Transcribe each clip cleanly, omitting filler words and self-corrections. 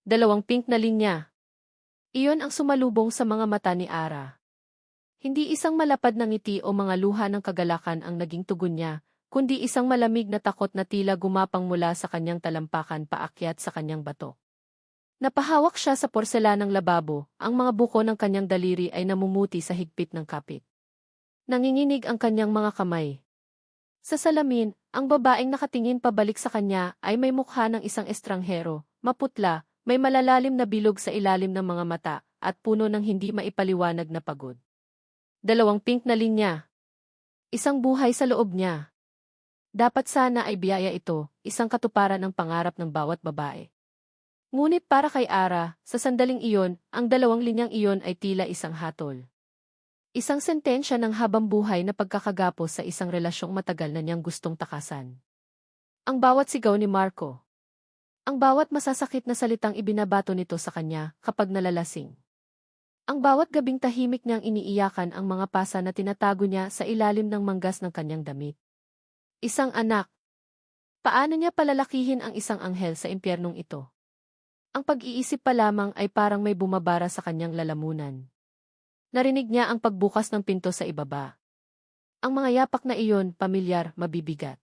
Dalawang pink na linya. Iyon ang sumalubong sa mga mata ni Ara. Hindi isang malapad na ngiti o mga luha ng kagalakan ang naging tugon niya, kundi isang malamig na takot na tila gumapang mula sa kanyang talampakan paakyat sa kanyang bato. Napahawak siya sa porselanang lababo, ang mga buko ng kanyang daliri ay namumuti sa higpit ng kapit. Nanginginig ang kanyang mga kamay. Sa salamin, ang babaeng nakatingin pabalik sa kanya ay may mukha ng isang estranghero, maputla, may malalalim na bilog sa ilalim ng mga mata, at puno ng hindi maipaliwanag na pagod. Dalawang pink na linya. Isang buhay sa loob niya. Dapat sana ay biyaya ito, isang katuparan ng pangarap ng bawat babae. Ngunit para kay Ara, sa sandaling iyon, ang dalawang linyang iyon ay tila isang hatol. Isang sentensya ng habang buhay na pagkakagapos sa isang relasyong matagal na niyang gustong takasan. Ang bawat sigaw ni Marco. Ang bawat masasakit na salitang ibinabato nito sa kanya kapag nalalasing. Ang bawat gabing tahimik niyang iniiyakan ang mga pasa na tinatago niya sa ilalim ng manggas ng kanyang damit. Isang anak. Paano niya palalakihin ang isang anghel sa impyernong ito? Ang pag-iisip pa lamang ay parang may bumabara sa kanyang lalamunan. Narinig niya ang pagbukas ng pinto sa ibaba. Ang mga yapak na iyon, pamilyar, mabibigat.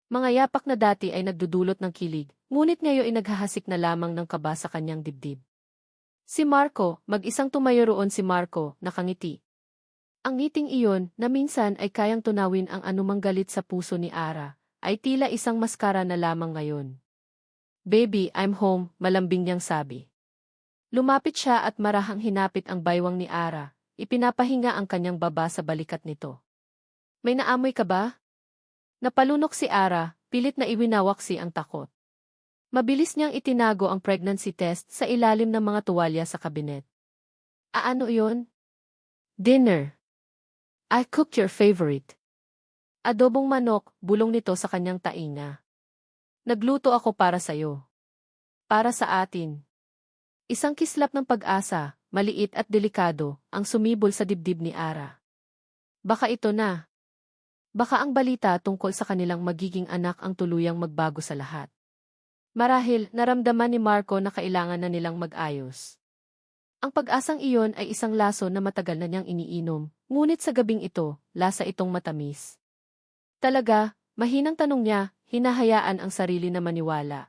Mga yapak na dati ay nagdudulot ng kilig, ngunit ngayon ay naghahasik na lamang ng kaba sa kanyang dibdib. Si Marco, mag-isang tumayo roon si Marco, nakangiti. Ang ngiting iyon, na minsan ay kayang tunawin ang anumang galit sa puso ni Ara, ay tila isang maskara na lamang ngayon. "Baby, I'm home," malambing niyang sabi. Lumapit siya at marahang hinapit ang baywang ni Ara, ipinapahinga ang kanyang baba sa balikat nito. "May naamoy ka ba?" Napalunok si Ara, pilit na iwinawaksi ang takot. Mabilis niyang itinago ang pregnancy test sa ilalim ng mga tuwalya sa kabinet. "Ano iyon?" "Dinner. I cooked your favorite." Adobong manok, bulong nito sa kanyang tainga. "Nagluto ako para sa'yo. Para sa atin." Isang kislap ng pag-asa, maliit at delikado, ang sumibol sa dibdib ni Ara. Baka ito na. Baka ang balita tungkol sa kanilang magiging anak ang tuluyang magbago sa lahat. Marahil, naramdaman ni Marco na kailangan na nilang mag-ayos. Ang pag-asang iyon ay isang laso na matagal na niyang iniinom, ngunit sa gabing ito, lasa itong matamis. Talaga, mahinang tanong niya, hinahayaan ang sarili na maniwala.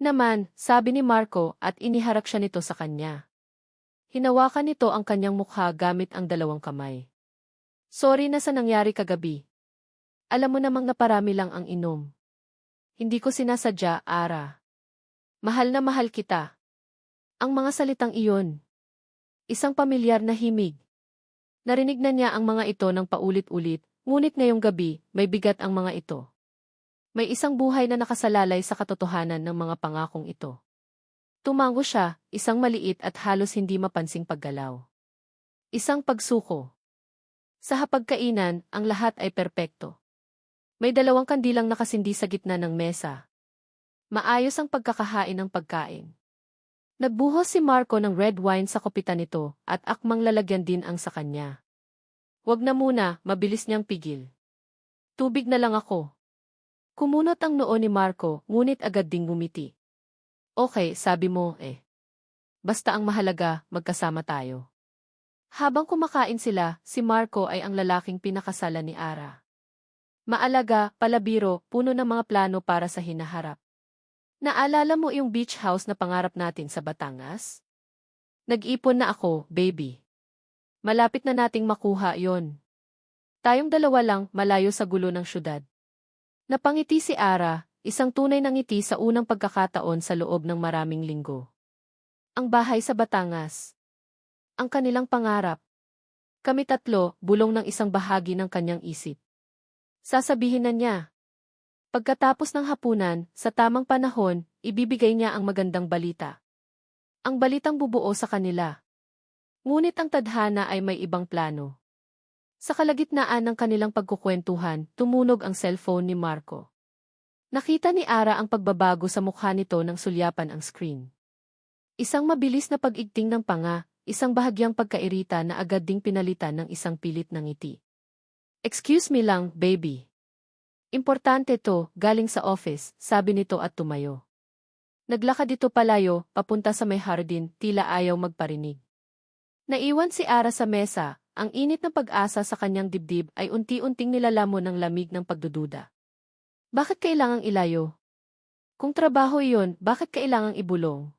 Naman, sabi ni Marco at iniharap siya nito sa kanya. Hinawakan nito ang kanyang mukha gamit ang dalawang kamay. "Sorry na sa nangyari kagabi. Alam mo namang naparami lang ang inom. Hindi ko sinasadya, Ara. Mahal na mahal kita." Ang mga salitang iyon. Isang pamilyar na himig. Narinig na niya ang mga ito ng paulit-ulit, ngunit ngayong gabi, may bigat ang mga ito. May isang buhay na nakasalalay sa katotohanan ng mga pangakong ito. Tumango siya, isang maliit at halos hindi mapansing paggalaw. Isang pagsuko. Sa hapagkainan, ang lahat ay perpekto. May dalawang kandilang nakasindi sa gitna ng mesa. Maayos ang pagkakahain ng pagkain. Nagbuhos si Marco ng red wine sa kopitan nito at akmang lalagyan din ang sa kanya. "Wag na muna," mabilis niyang pigil. "Tubig na lang ako." Kumunot ang noo ni Marco, ngunit agad ding bumiti. "Okay, sabi mo eh. Basta ang mahalaga, magkasama tayo." Habang kumakain sila, si Marco ay ang lalaking pinakasala ni Ara. Maalaga, palabiro, puno ng mga plano para sa hinaharap. "Naalala mo yung beach house na pangarap natin sa Batangas? Nag-ipon na ako, baby. Malapit na nating makuha yon. Tayong dalawa lang, malayo sa gulo ng syudad." Napangiti si Ara, isang tunay na ngiti sa unang pagkakataon sa loob ng maraming linggo. Ang bahay sa Batangas. Ang kanilang pangarap. Kami tatlo, bulong ng isang bahagi ng kanyang isip. Sasabihin na niya. Pagkatapos ng hapunan, sa tamang panahon, ibibigay niya ang magandang balita. Ang balitang bubuo sa kanila. Ngunit ang tadhana ay may ibang plano. Sa kalagitnaan ng kanilang pagkukwentuhan, tumunog ang cellphone ni Marco. Nakita ni Ara ang pagbabago sa mukha nito nang sulyapan ang screen. Isang mabilis na pag-igting ng panga, isang bahagyang pagkairita na agad ding pinalitan ng isang pilit na ngiti. "Excuse me lang, baby. Importante to, galing sa office," sabi nito at tumayo. Naglakad ito palayo, papunta sa may hardin, tila ayaw magparinig. Naiwan si Ara sa mesa, ang init ng pag-asa sa kanyang dibdib ay unti-unting nilalamon ng lamig ng pagdududa. Bakit kailangang ilayo? Kung trabaho iyon, bakit kailangang ibulong?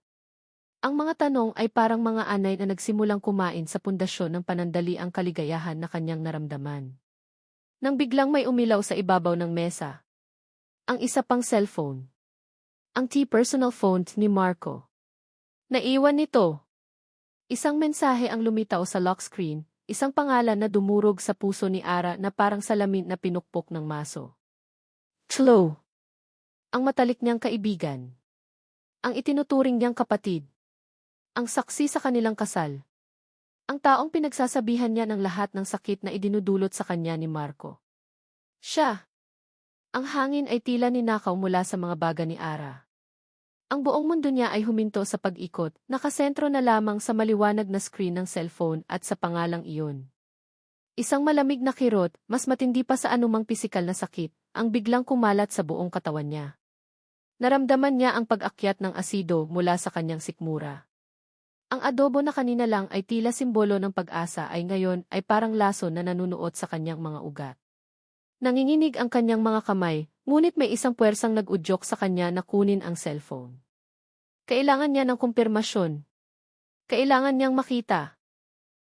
Ang mga tanong ay parang mga anay na nagsimulang kumain sa pundasyon ng panandaliang kaligayahan na kanyang naramdaman. Nang biglang may umilaw sa ibabaw ng mesa. Ang isa pang cellphone. Ang personal phone ni Marco. Naiwan nito. Isang mensahe ang lumitaw sa lock screen, isang pangalan na dumurog sa puso ni Ara na parang salamin na pinukpok ng maso. Chloe. Ang matalik niyang kaibigan. Ang itinuturing niyang kapatid. Ang saksi sa kanilang kasal. Ang taong pinagsasabihan niya ng lahat ng sakit na idinudulot sa kanya ni Marco. Siya. Ang hangin ay tila ninakaw mula sa mga baga ni Ara. Ang buong mundo niya ay huminto sa pag-ikot, nakasentro na lamang sa maliwanag na screen ng cellphone at sa pangalang iyon. Isang malamig na kirot, mas matindi pa sa anumang pisikal na sakit, ang biglang kumalat sa buong katawan niya. Naramdaman niya ang pag-akyat ng asido mula sa kanyang sikmura. Ang adobo na kanina lang ay tila simbolo ng pag-asa ay ngayon ay parang lason na nanunuot sa kanyang mga ugat. Nanginginig ang kanyang mga kamay, ngunit may isang puwersang nag-udyok sa kanya na kunin ang cellphone. Kailangan niya ng kumpirmasyon. Kailangan niyang makita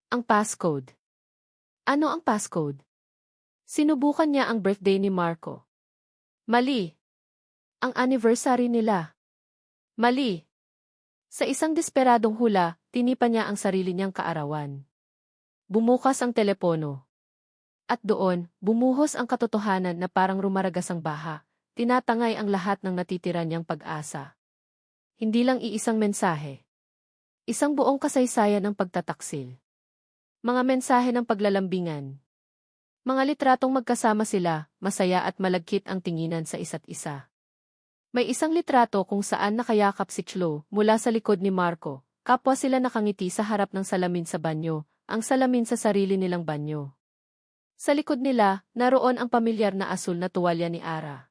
ang passcode. Ano ang passcode? Sinubukan niya ang birthday ni Marco. Mali. Ang anniversary nila. Mali. Sa isang desperadong hula, tinipan niya ang sarili niyang kaarawan. Bumukas ang telepono. At doon, bumuhos ang katotohanan na parang rumaragas ang baha, tinatangay ang lahat ng natitira niyang pag-asa. Hindi lang iisang mensahe. Isang buong kasaysayan ng pagtataksil. Mga mensahe ng paglalambingan. Mga litratong magkasama sila, masaya at malagkit ang tinginan sa isa't isa. May isang litrato kung saan nakayakap si Chloe mula sa likod ni Marco, kapwa sila nakangiti sa harap ng salamin sa banyo, ang salamin sa sarili nilang banyo. Sa likod nila, naroon ang pamilyar na asul na tuwalya ni Ara.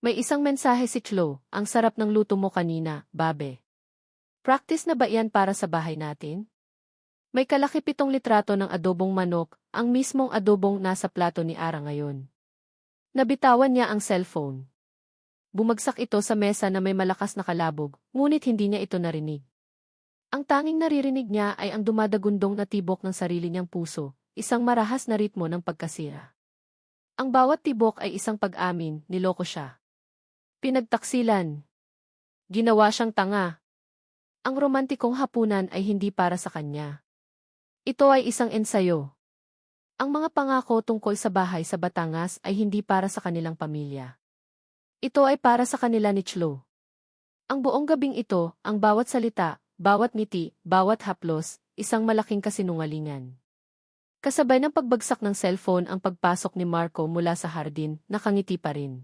May isang mensahe si Chloe, ang sarap ng luto mo kanina, babe. Practice na ba yan para sa bahay natin? May kalaki-pitong litrato ng adobong manok, ang mismong adobong nasa plato ni Ara ngayon. Nabitawan niya ang cellphone. Bumagsak ito sa mesa na may malakas na kalabog, ngunit hindi niya ito narinig. Ang tanging naririnig niya ay ang dumadagundong na tibok ng sarili niyang puso. Isang marahas na ritmo ng pagkasira. Ang bawat tibok ay isang pag-amin, niloko siya. Pinagtaksilan. Ginawa siyang tanga. Ang romantikong hapunan ay hindi para sa kanya. Ito ay isang ensayo. Ang mga pangako tungkol sa bahay sa Batangas ay hindi para sa kanilang pamilya. Ito ay para sa kanila ni Chloe. Ang buong gabing ito, ang bawat salita, bawat ngiti, bawat haplos, isang malaking kasinungalingan. Kasabay ng pagbagsak ng cellphone ang pagpasok ni Marco mula sa hardin, nakangiti pa rin.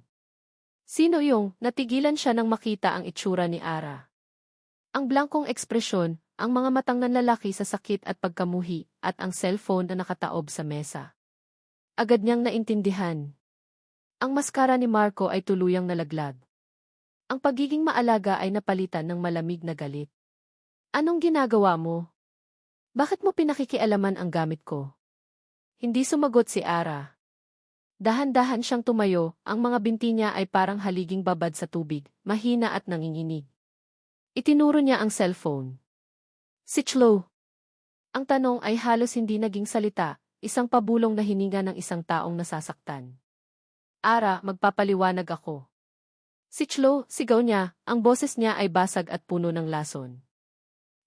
Sino yung natigilan siya nang makita ang itsura ni Ara? Ang blankong ekspresyon, ang mga matang nanlalaki sa sakit at pagkamuhi, at ang cellphone na nakataob sa mesa. Agad niyang naintindihan. Ang maskara ni Marco ay tuluyang nalaglag. Ang pagiging maalaga ay napalitan ng malamig na galit. Anong ginagawa mo? Bakit mo pinakikialaman ang gamit ko? Hindi sumagot si Ara. Dahan-dahan siyang tumayo, ang mga binti niya ay parang haliging babad sa tubig, mahina at nanginginig. Itinuro niya ang cellphone. Si Chloe. Ang tanong ay halos hindi naging salita, isang pabulong na hininga ng isang taong nasasaktan. Ara, magpapaliwanag ako. Si Chloe, sigaw niya, ang boses niya ay basag at puno ng lason.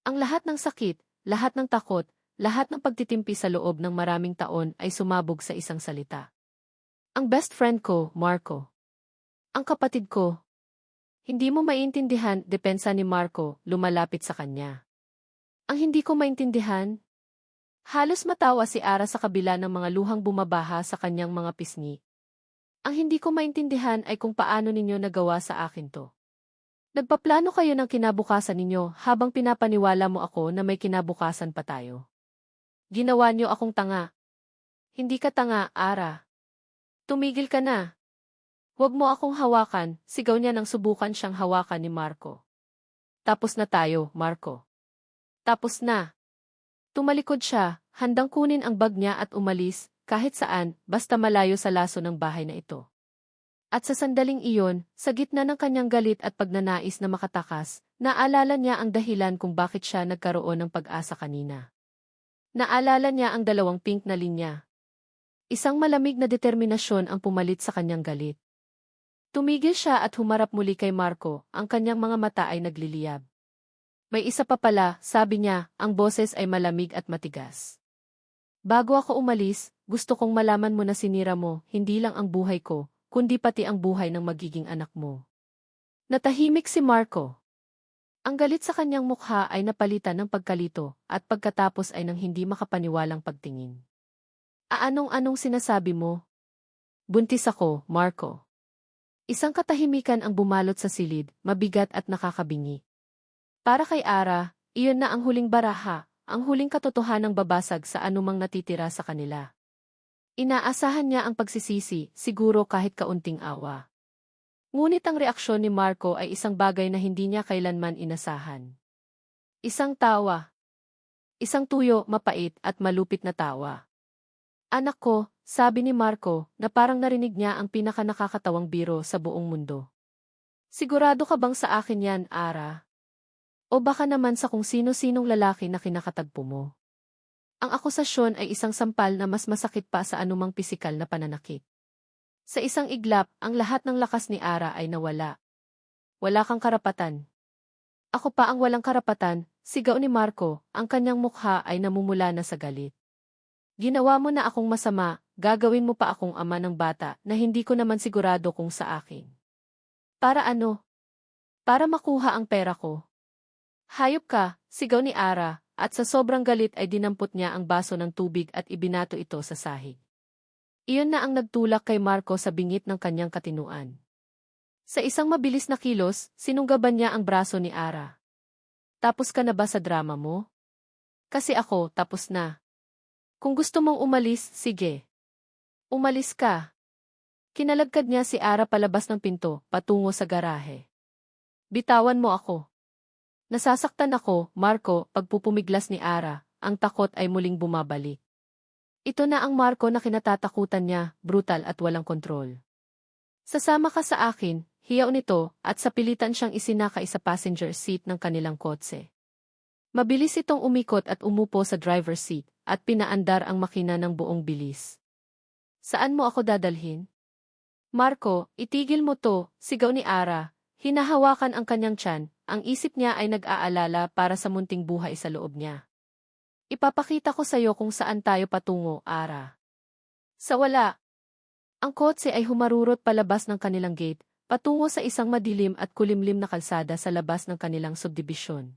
Ang lahat ng sakit, lahat ng takot, lahat ng pagtitimpi sa loob ng maraming taon ay sumabog sa isang salita. Ang best friend ko, Marco. Ang kapatid ko. Hindi mo maintindihan, depensa ni Marco, lumalapit sa kanya. Ang hindi ko maintindihan? Halos matawa si Ara sa kabila ng mga luhang bumabaha sa kanyang mga pisngi. Ang hindi ko maintindihan ay kung paano ninyo nagawa sa akin to. Nagpaplano kayo ng kinabukasan ninyo habang pinapaniwala mo ako na may kinabukasan pa tayo. Ginawa niyo akong tanga. Hindi ka tanga, Ara. Tumigil ka na. Huwag mo akong hawakan, sigaw niya nang subukan siyang hawakan ni Marco. Tapos na tayo, Marco. Tapos na. Tumalikod siya, handang kunin ang bag niya at umalis, kahit saan, basta malayo sa laso ng bahay na ito. At sa sandaling iyon, sa gitna ng kanyang galit at pagnanais na makatakas, naalala niya ang dahilan kung bakit siya nagkaroon ng pag-asa kanina. Naalala niya ang 2 pink na linya. Isang malamig na determinasyon ang pumalit sa kanyang galit. Tumigil siya at humarap muli kay Marco, ang kanyang mga mata ay nagliliyab. May isa pa pala, sabi niya, ang boses ay malamig at matigas. Bago ako umalis, gusto kong malaman mo na sinira mo, hindi lang ang buhay ko, kundi pati ang buhay ng magiging anak mo. Natahimik si Marco. Ang galit sa kanyang mukha ay napalitan ng pagkalito, at pagkatapos ay ng hindi makapaniwalang pagtingin. Anong-anong sinasabi mo? Buntis ako, Marco. Isang katahimikan ang bumalot sa silid, mabigat at nakakabingi. Para kay Ara, iyon na ang huling baraha, ang huling katotohanang babasag sa anumang natitira sa kanila. Inaasahan niya ang pagsisisi, siguro kahit kaunting awa. Ngunit ang reaksyon ni Marco ay isang bagay na hindi niya kailanman inasahan. Isang tawa. Isang tuyo, mapait at malupit na tawa. Anak ko, sabi ni Marco, na parang narinig niya ang pinakanakakatawang biro sa buong mundo. Sigurado ka bang sa akin yan, Ara? O baka naman sa kung sino-sinong lalaki na kinakatagpo mo? Ang akusasyon ay isang sampal na mas masakit pa sa anumang pisikal na pananakit. Sa isang iglap, ang lahat ng lakas ni Ara ay nawala. Wala kang karapatan. Ako pa ang walang karapatan, sigaw ni Marco, ang kanyang mukha ay namumula na sa galit. Ginawa mo na akong masama, gagawin mo pa akong ama ng bata na hindi ko naman sigurado kung sa akin. Para ano? Para makuha ang pera ko. Hayop ka, sigaw ni Ara, at sa sobrang galit ay dinampot niya ang baso ng tubig at ibinato ito sa sahig. Iyon na ang nagtulak kay Marco sa bingit ng kanyang katinuan. Sa isang mabilis na kilos, sinunggaban niya ang braso ni Ara. Tapos ka na ba sa drama mo? Kasi ako, tapos na. Kung gusto mong umalis, sige. Umalis ka. Kinalagkad niya si Ara palabas ng pinto, patungo sa garahe. Bitawan mo ako. Nasasaktan ako, Marco, pagpupumiglas ni Ara, ang takot ay muling bumabalik. Ito na ang Marco na kinatatakutan niya, brutal at walang kontrol. Sasama ka sa akin, hiyaw nito, at sa pilitan siyang isinakay sa passenger seat ng kanilang kotse. Mabilis itong umikot at umupo sa driver's seat, at pinaandar ang makina ng buong bilis. Saan mo ako dadalhin? Marco, itigil mo to, sigaw ni Ara, hinahawakan ang kanyang tiyan. Ang isip niya ay nag-aalala para sa munting buhay sa loob niya. Ipapakita ko sa'yo kung saan tayo patungo, Ara. Sa wala. Ang kotse ay humarurot palabas ng kanilang gate, patungo sa isang madilim at kulimlim na kalsada sa labas ng kanilang subdibisyon.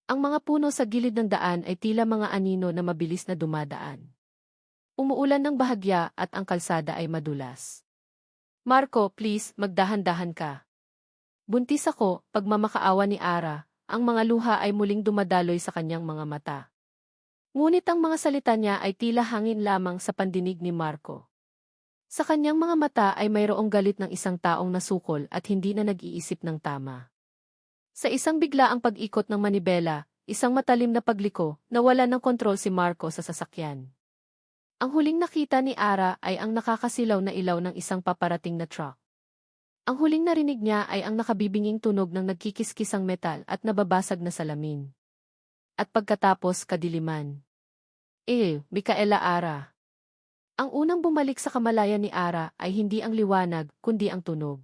Ang mga puno sa gilid ng daan ay tila mga anino na mabilis na dumadaan. Umuulan ng bahagya at ang kalsada ay madulas. Marco, please, magdahan-dahan ka. Buntis ako, pagmamakaawa ni Ara, ang mga luha ay muling dumadaloy sa kanyang mga mata. Ngunit ang mga salita niya ay tila hangin lamang sa pandinig ni Marco. Sa kanyang mga mata ay mayroong galit ng isang taong nasukol at hindi na nag-iisip ng tama. Sa isang biglaang pag-ikot ng manibela, isang matalim na pagliko, nawala ng kontrol si Marco sa sasakyan. Ang huling nakita ni Ara ay ang nakakasilaw na ilaw ng isang paparating na truck. Ang huling narinig niya ay ang nakabibinging tunog ng nagkikiskisang metal at nababasag na salamin. At pagkatapos kadiliman. Micaela Ara. Ang unang bumalik sa kamalayan ni Ara ay hindi ang liwanag, kundi ang tunog.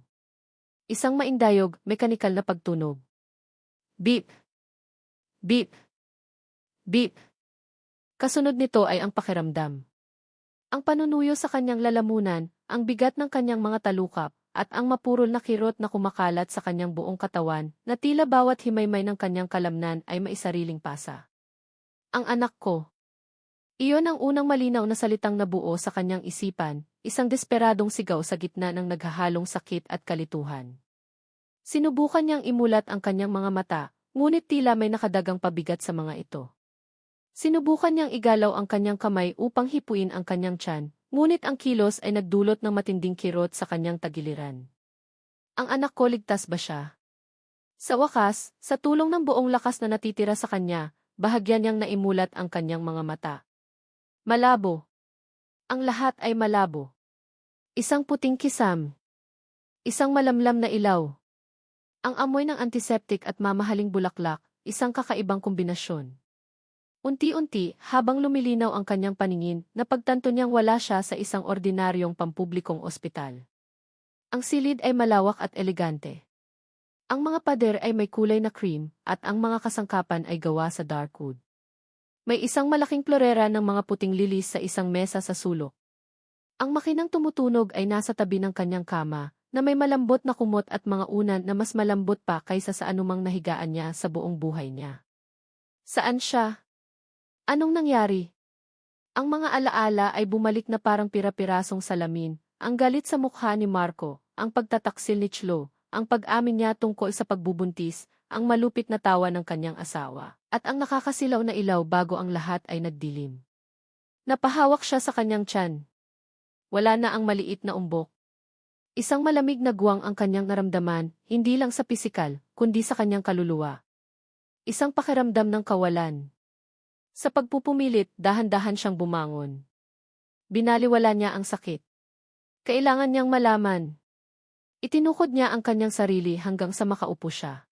Isang maindayog, mekanikal na pagtunog. Beep! Beep! Beep! Kasunod nito ay ang pakiramdam. Ang panunuyo sa kanyang lalamunan, ang bigat ng kanyang mga talukap, at ang mapurol na kirot na kumakalat sa kanyang buong katawan, na tila bawat himaymay ng kanyang kalamnan ay maisariling pasa. Ang anak ko. Iyon ang unang malinaw na salitang nabuo sa kanyang isipan, isang desperadong sigaw sa gitna ng naghahalong sakit at kalituhan. Sinubukan niyang imulat ang kanyang mga mata, ngunit tila may nakadagang pabigat sa mga ito. Sinubukan niyang igalaw ang kanyang kamay upang hipuin ang kanyang tiyan, ngunit ang kilos ay nagdulot ng matinding kirot sa kanyang tagiliran. Ang anak ko, ligtas ba siya? Sa wakas, sa tulong ng buong lakas na natitira sa kanya, bahagyan niyang naimulat ang kanyang mga mata. Malabo. Ang lahat ay malabo. Isang puting kisam. Isang malamlam na ilaw. Ang amoy ng antiseptic at mamahaling bulaklak, isang kakaibang kombinasyon. Unti-unti, habang lumilinaw ang kanyang paningin, napagtanto niyang wala siya sa isang ordinaryong pampublikong ospital. Ang silid ay malawak at elegante. Ang mga pader ay may kulay na cream, at ang mga kasangkapan ay gawa sa dark wood. May isang malaking florera ng mga puting lilis sa isang mesa sa sulok. Ang makinang tumutunog ay nasa tabi ng kanyang kama, na may malambot na kumot at mga unan na mas malambot pa kaysa sa anumang nahigaan niya sa buong buhay niya. Saan siya? Anong nangyari? Ang mga alaala ay bumalik na parang pira-pirasong salamin, ang galit sa mukha ni Marco, ang pagtataksil ni Chlo, ang pag-amin niya tungkol sa pagbubuntis, ang malupit na tawa ng kanyang asawa, at ang nakakasilaw na ilaw bago ang lahat ay nagdilim. Napahawak siya sa kanyang tiyan. Wala na ang maliit na umbok. Isang malamig na guwang ang kanyang naramdaman, hindi lang sa pisikal, kundi sa kanyang kaluluwa. Isang pakiramdam ng kawalan. Sa pagpupumilit, dahan-dahan siyang bumangon. Binaliwala niya ang sakit. Kailangan niyang malaman. Itinukod niya ang kanyang sarili hanggang sa makaupo siya.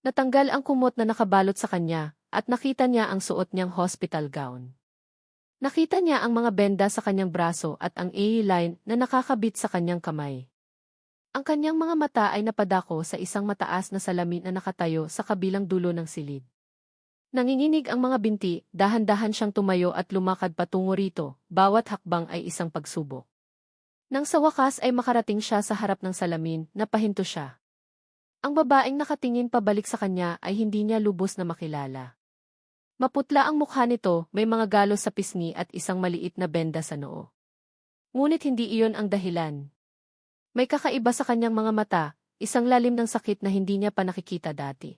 Natanggal ang kumot na nakabalot sa kanya, at nakita niya ang suot niyang hospital gown. Nakita niya ang mga benda sa kanyang braso at ang A-line na nakakabit sa kanyang kamay. Ang kanyang mga mata ay napadako sa isang mataas na salamin na nakatayo sa kabilang dulo ng silid. Nanginginig ang mga binti, dahan-dahan siyang tumayo at lumakad patungo rito, bawat hakbang ay isang pagsubok. Nang sa wakas ay makarating siya sa harap ng salamin, napahinto siya. Ang babaeng nakatingin pabalik sa kanya ay hindi niya lubos na makilala. Maputla ang mukha nito, may mga galos sa pisngi at isang maliit na benda sa noo. Ngunit hindi iyon ang dahilan. May kakaiba sa kanyang mga mata, isang lalim ng sakit na hindi niya pa nakikita dati.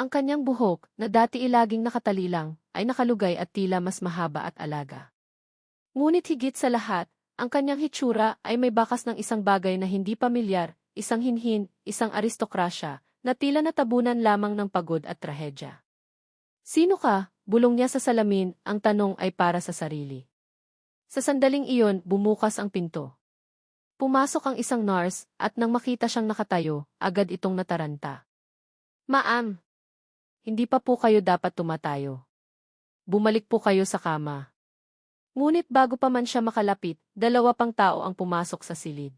Ang kanyang buhok, na dati ilaging nakatalilang, ay nakalugay at tila mas mahaba at alaga. Ngunit higit sa lahat, ang kanyang hitsura ay may bakas ng isang bagay na hindi pamilyar, isang hinhin, isang aristokrasya, na tila natabunan lamang ng pagod at trahedya. Sino ka? Bulong niya sa salamin, ang tanong ay para sa sarili. Sa sandaling iyon, bumukas ang pinto. Pumasok ang isang nurse, at nang makita siyang nakatayo, agad itong nataranta. Ma'am! Hindi pa po kayo dapat tumatayo. Bumalik po kayo sa kama. Ngunit bago pa man siya makalapit, dalawa pang tao ang pumasok sa silid.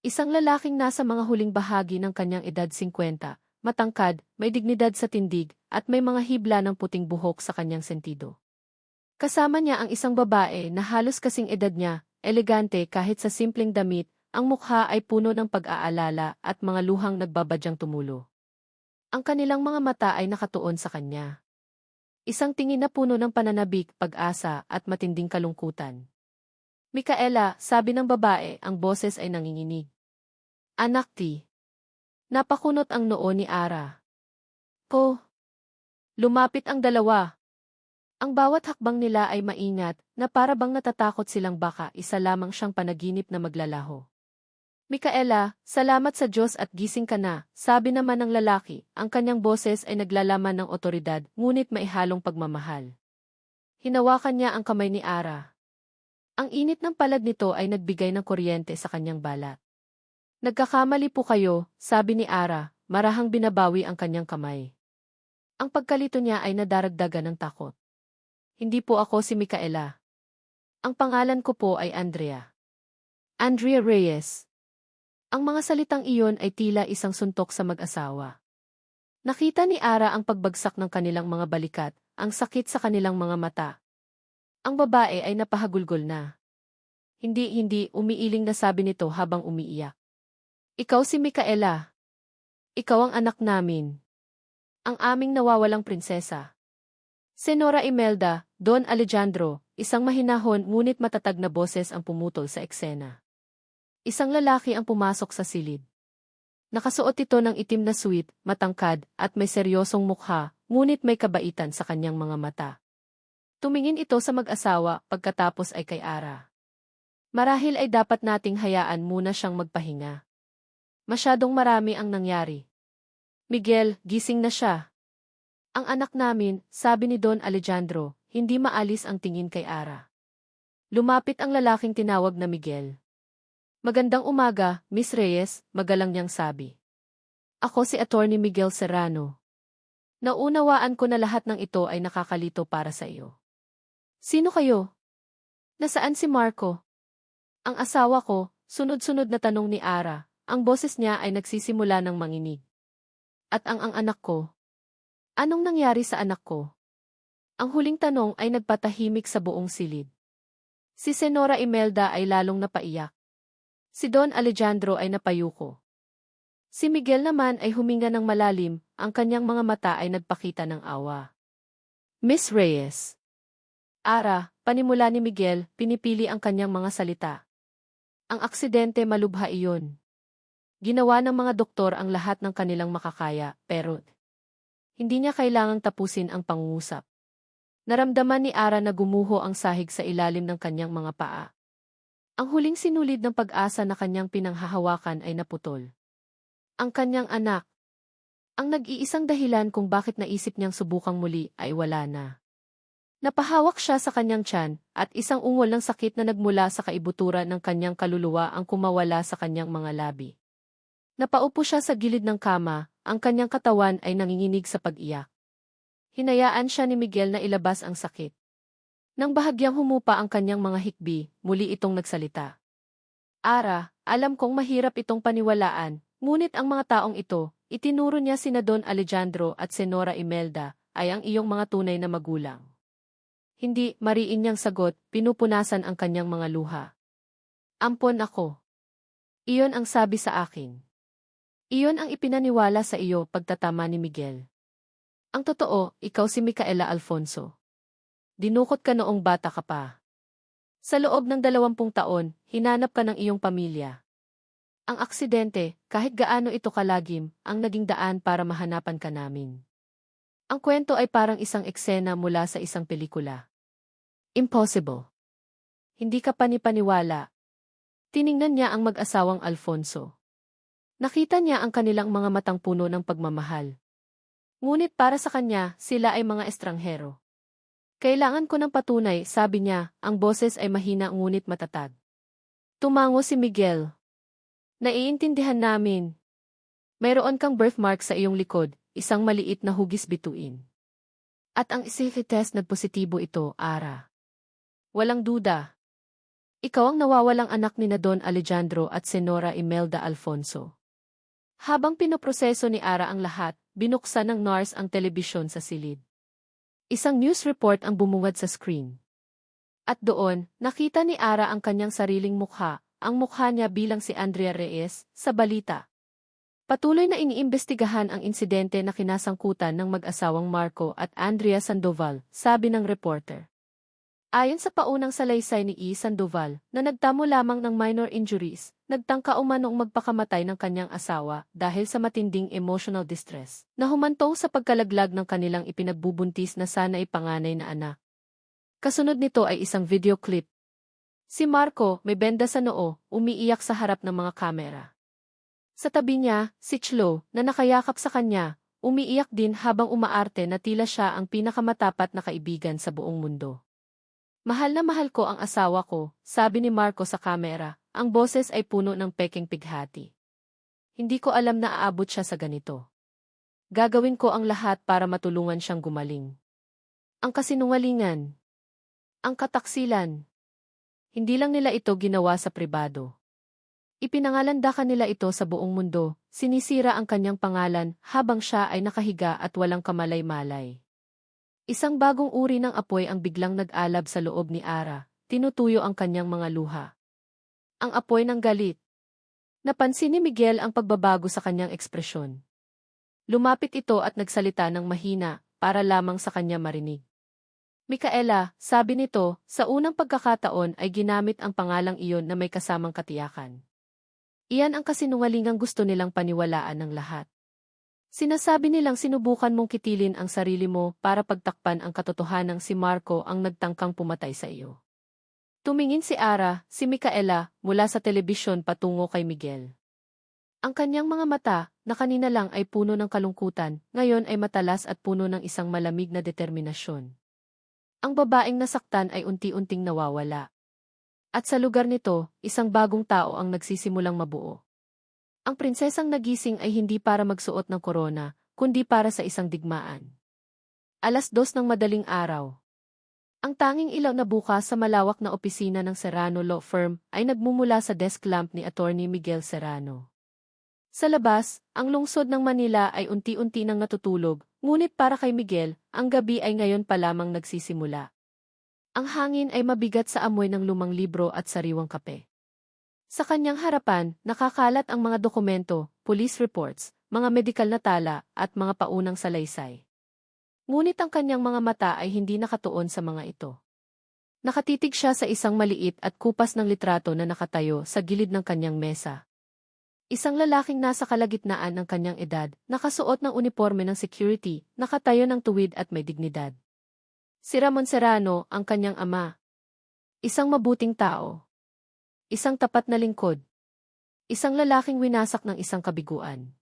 Isang lalaking nasa mga huling bahagi ng kanyang edad 50, matangkad, may dignidad sa tindig, at may mga hibla ng puting buhok sa kanyang sentido. Kasama niya ang isang babae na halos kasing edad niya, elegante kahit sa simpleng damit, ang mukha ay puno ng pag-aalala at mga luhang nagbabadyang tumulo. Ang kanilang mga mata ay nakatuon sa kanya. Isang tingin na puno ng pananabik, pag-asa, at matinding kalungkutan. Micaela, sabi ng babae, ang boses ay nanginginig. Anak ti. Napakunot ang noo ni Ara. Ko. Lumapit ang dalawa. Ang bawat hakbang nila ay maingat, na para bang natatakot silang baka isa lamang siyang panaginip na maglalaho. Micaela, salamat sa Diyos at gising ka na, sabi naman ng lalaki, ang kanyang boses ay naglalaman ng otoridad, ngunit maihalong pagmamahal. Hinawakan niya ang kamay ni Ara. Ang init ng palad nito ay nagbigay ng kuryente sa kanyang balat. Nagkakamali po kayo, sabi ni Ara, marahang binabawi ang kanyang kamay. Ang pagkalito niya ay nadaragdagan ng takot. Hindi po ako si Micaela. Ang pangalan ko po ay Andrea. Andrea Reyes. Ang mga salitang iyon ay tila isang suntok sa mag-asawa. Nakita ni Ara ang pagbagsak ng kanilang mga balikat, ang sakit sa kanilang mga mata. Ang babae ay napahagulgol na. Hindi, umiiling na sabi nito habang umiiyak. Ikaw si Micaela. Ikaw ang anak namin. Ang aming nawawalang prinsesa. Senora Imelda, Don Alejandro, isang mahinahon ngunit matatag na boses ang pumutol sa eksena. Isang lalaki ang pumasok sa silid. Nakasuot ito ng itim na suit, matangkad, at may seryosong mukha, ngunit may kabaitan sa kanyang mga mata. Tumingin ito sa mag-asawa, pagkatapos ay kay Ara. Marahil ay dapat nating hayaan muna siyang magpahinga. Masyadong marami ang nangyari. Miguel, gising na siya. Ang anak namin, sabi ni Don Alejandro, hindi maalis ang tingin kay Ara. Lumapit ang lalaking tinawag na Miguel. Magandang umaga, Miss Reyes, magalang niyang sabi. Ako si Attorney Miguel Serrano. Naunawaan ko na lahat ng ito ay nakakalito para sa iyo. Sino kayo? Nasaan si Marco? Ang asawa ko, sunod-sunod na tanong ni Ara, ang boses niya ay nagsisimula ng manginig. At ang anak ko? Anong nangyari sa anak ko? Ang huling tanong ay nagpatahimik sa buong silid. Si Senora Imelda ay lalong napaiyak. Si Don Alejandro ay napayuko. Si Miguel naman ay huminga ng malalim, ang kanyang mga mata ay nagpakita ng awa. Miss Reyes. Ara, panimula ni Miguel, pinipili ang kanyang mga salita. Ang aksidente malubha iyon. Ginawa ng mga doktor ang lahat ng kanilang makakaya, pero hindi niya kailangang tapusin ang pangungusap. Naramdaman ni Ara na gumuho ang sahig sa ilalim ng kanyang mga paa. Ang huling sinulid ng pag-asa na kanyang pinanghahawakan ay naputol. Ang kanyang anak. Ang nag-iisang dahilan kung bakit naisip niyang subukang muli ay wala na. Napahawak siya sa kanyang tiyan, at isang ungol ng sakit na nagmula sa kaibuturan ng kanyang kaluluwa ang kumawala sa kanyang mga labi. Napaupo siya sa gilid ng kama, ang kanyang katawan ay nanginginig sa pag-iyak. Hinayaan siya ni Miguel na ilabas ang sakit. Nang bahagyang humupa ang kanyang mga hikbi, muli itong nagsalita. Ara, alam kong mahirap itong paniwalaan, ngunit ang mga taong ito, itinuro niya sina Don Alejandro at Senora Imelda, ay ang iyong mga tunay na magulang. Hindi, mariin niyang sagot, pinupunasan ang kanyang mga luha. Ampon ako. Iyon ang sabi sa akin. Iyon ang ipinaniwala sa iyo pagtatama ni Miguel. Ang totoo, ikaw si Micaela Alfonso. Dinukot ka noong bata ka pa. Sa loob ng 20 taon, hinanap ka ng iyong pamilya. Ang aksidente, kahit gaano ito kalagim, ang naging daan para mahanapan ka namin. Ang kwento ay parang isang eksena mula sa isang pelikula. Impossible. Hindi ka panipaniwala. Tiningnan niya ang mag-asawang Alfonso. Nakita niya ang kanilang mga matang puno ng pagmamahal. Ngunit para sa kanya, sila ay mga estranghero. Kailangan ko ng patunay, sabi niya, ang boses ay mahina ngunit matatag. Tumango si Miguel. Naiintindihan namin. Mayroon kang birthmark sa iyong likod, isang maliit na hugis bituin. At ang test na positibo ito, Ara. Walang duda. Ikaw ang nawawalang anak ni Don Alejandro at Senora Imelda Alfonso. Habang pinoproseso ni Ara ang lahat, binuksan ng nurse ang telebisyon sa silid. Isang news report ang bumungad sa screen. At doon, nakita ni Ara ang kanyang sariling mukha, ang mukha niya bilang si Andrea Reyes, sa balita. Patuloy na iniimbestigahan ang insidente na kinasangkutan ng mag-asawang Marco at Andrea Sandoval, sabi ng reporter. Ayon sa paunang salaysay ni Sandoval, na nagtamo lamang ng minor injuries, nagtangka umanong magpakamatay ng kanyang asawa dahil sa matinding emotional distress, na humantong sa pagkalaglag ng kanilang ipinagbubuntis na sana ipanganay na anak. Kasunod nito ay isang video clip. Si Marco, may benda sa noo, umiiyak sa harap ng mga kamera. Sa tabi niya, si Chlo, na nakayakap sa kanya, umiiyak din habang umaarte na tila siya ang pinakamatapat na kaibigan sa buong mundo. Mahal na mahal ko ang asawa ko, sabi ni Marco sa kamera, ang boses ay puno ng peking pighati. Hindi ko alam na aabot siya sa ganito. Gagawin ko ang lahat para matulungan siyang gumaling. Ang kasinungalingan. Ang kataksilan. Hindi lang nila ito ginawa sa pribado. Ipinangalandakan nila ito sa buong mundo, sinisira ang kanyang pangalan habang siya ay nakahiga at walang kamalay-malay. Isang bagong uri ng apoy ang biglang nag-alab sa loob ni Ara, tinutuyo ang kanyang mga luha. Ang apoy ng galit. Napansin ni Miguel ang pagbabago sa kanyang ekspresyon. Lumapit ito at nagsalita ng mahina, para lamang sa kanya marinig. Micaela, sabi nito, sa unang pagkakataon ay ginamit ang pangalang iyon na may kasamang katiyakan. Iyan ang kasinungalingang gusto nilang paniwalaan ng lahat. Sinasabi nilang sinubukan mong kitilin ang sarili mo para pagtakpan ang katotohanang si Marco ang nagtangkang pumatay sa iyo. Tumingin si Ara, si Micaela, mula sa telebisyon patungo kay Miguel. Ang kanyang mga mata, na kanina lang ay puno ng kalungkutan, ngayon ay matalas at puno ng isang malamig na determinasyon. Ang babaeng nasaktan ay unti-unting nawawala. At sa lugar nito, isang bagong tao ang nagsisimulang mabuo. Ang prinsesang nagising ay hindi para magsuot ng korona, kundi para sa isang digmaan. 2:00 ng madaling araw. Ang tanging ilaw na bukas sa malawak na opisina ng Serrano Law Firm ay nagmumula sa desk lamp ni Attorney Miguel Serrano. Sa labas, ang lungsod ng Manila ay unti-unti nang natutulog, ngunit para kay Miguel, ang gabi ay ngayon pa lamang nagsisimula. Ang hangin ay mabigat sa amoy ng lumang libro at sariwang kape. Sa kanyang harapan, nakakalat ang mga dokumento, police reports, mga medikal na tala, at mga paunang salaysay. Ngunit ang kanyang mga mata ay hindi nakatuon sa mga ito. Nakatitig siya sa isang maliit at kupas ng litrato na nakatayo sa gilid ng kanyang mesa. Isang lalaking nasa kalagitnaan ng kanyang edad, nakasuot ng uniforme ng security, nakatayo ng tuwid at may dignidad. Si Ramon Serrano, ang kanyang ama. Isang mabuting tao. Isang tapat na lingkod. Isang lalaking winasak ng isang kabiguan.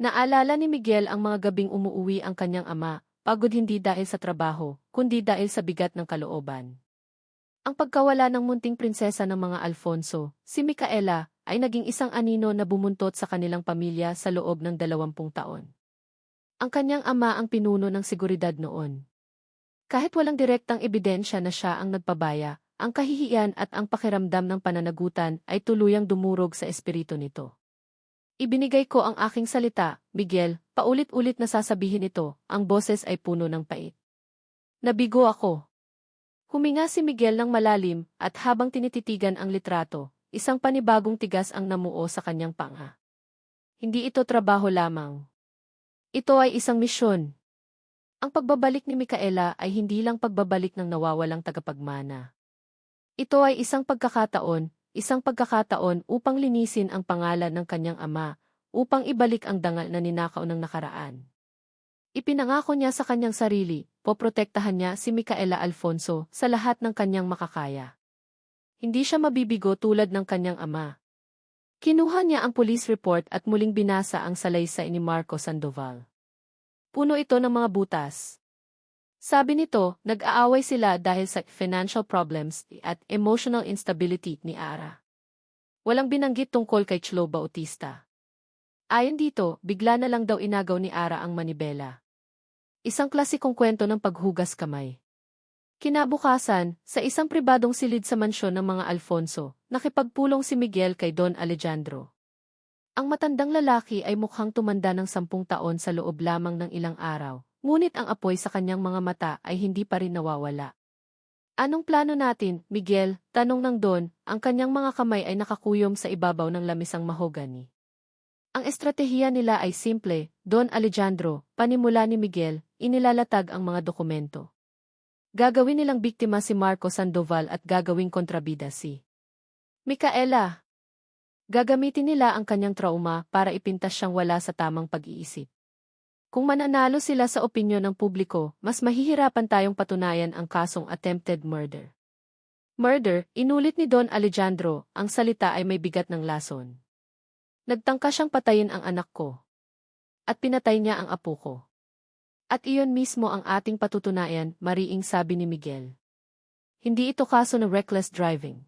Naalala ni Miguel ang mga gabing umuuwi ang kanyang ama, pagod hindi dahil sa trabaho, kundi dahil sa bigat ng kalooban. Ang pagkawala ng munting prinsesa ng mga Alfonso, si Micaela, ay naging isang anino na bumuntot sa kanilang pamilya sa loob ng 20 taon. Ang kanyang ama ang pinuno ng seguridad noon. Kahit walang direktang ebidensya na siya ang nagpabaya, ang kahihiyan at ang pakiramdam ng pananagutan ay tuluyang dumurog sa espiritu nito. Ibinigay ko ang aking salita, Miguel, paulit-ulit na sasabihin ito, ang boses ay puno ng pait. Nabigo ako. Huminga si Miguel ng malalim at habang tinititigan ang litrato, isang panibagong tigas ang namuo sa kanyang panga. Hindi ito trabaho lamang. Ito ay isang misyon. Ang pagbabalik ni Micaela ay hindi lang pagbabalik ng nawawalang tagapagmana. Ito ay isang pagkakataon upang linisin ang pangalan ng kanyang ama, upang ibalik ang dangal na ninakaw ng nakaraan. Ipinangako niya sa kanyang sarili, poprotektahan niya si Micaela Alfonso sa lahat ng kanyang makakaya. Hindi siya mabibigo tulad ng kanyang ama. Kinuha niya ang police report at muling binasa ang salaysay ni Marco Sandoval. Puno ito ng mga butas. Sabi nito, nag-aaway sila dahil sa financial problems at emotional instability ni Ara. Walang binanggit tungkol kay Chlo Bautista. Ayon dito, bigla na lang daw inagaw ni Ara ang manibela. Isang klasikong kwento ng paghugas kamay. Kinabukasan, sa isang pribadong silid sa mansyon ng mga Alfonso, nakipagpulong si Miguel kay Don Alejandro. Ang matandang lalaki ay mukhang tumanda ng 10 taon sa loob lamang ng ilang araw. Ngunit ang apoy sa kanyang mga mata ay hindi pa rin nawawala. Anong plano natin, Miguel? Tanong ng Don, ang kanyang mga kamay ay nakakuyom sa ibabaw ng lamisang mahogany. Ang estratehiya nila ay simple, Don Alejandro, panimula ni Miguel, inilalatag ang mga dokumento. Gagawin nilang biktima si Marco Sandoval at gagawing kontrabida si Micaela. Gagamitin nila ang kanyang trauma para ipintas siyang wala sa tamang pag-iisip. Kung mananalo sila sa opinyon ng publiko, mas mahihirapan tayong patunayan ang kasong attempted murder. Murder, inulit ni Don Alejandro, ang salita ay may bigat ng lason. Nagtangka siyang patayin ang anak ko. At pinatay niya ang apo ko. At iyon mismo ang ating patutunayan, mariing sabi ni Miguel. Hindi ito kaso ng reckless driving.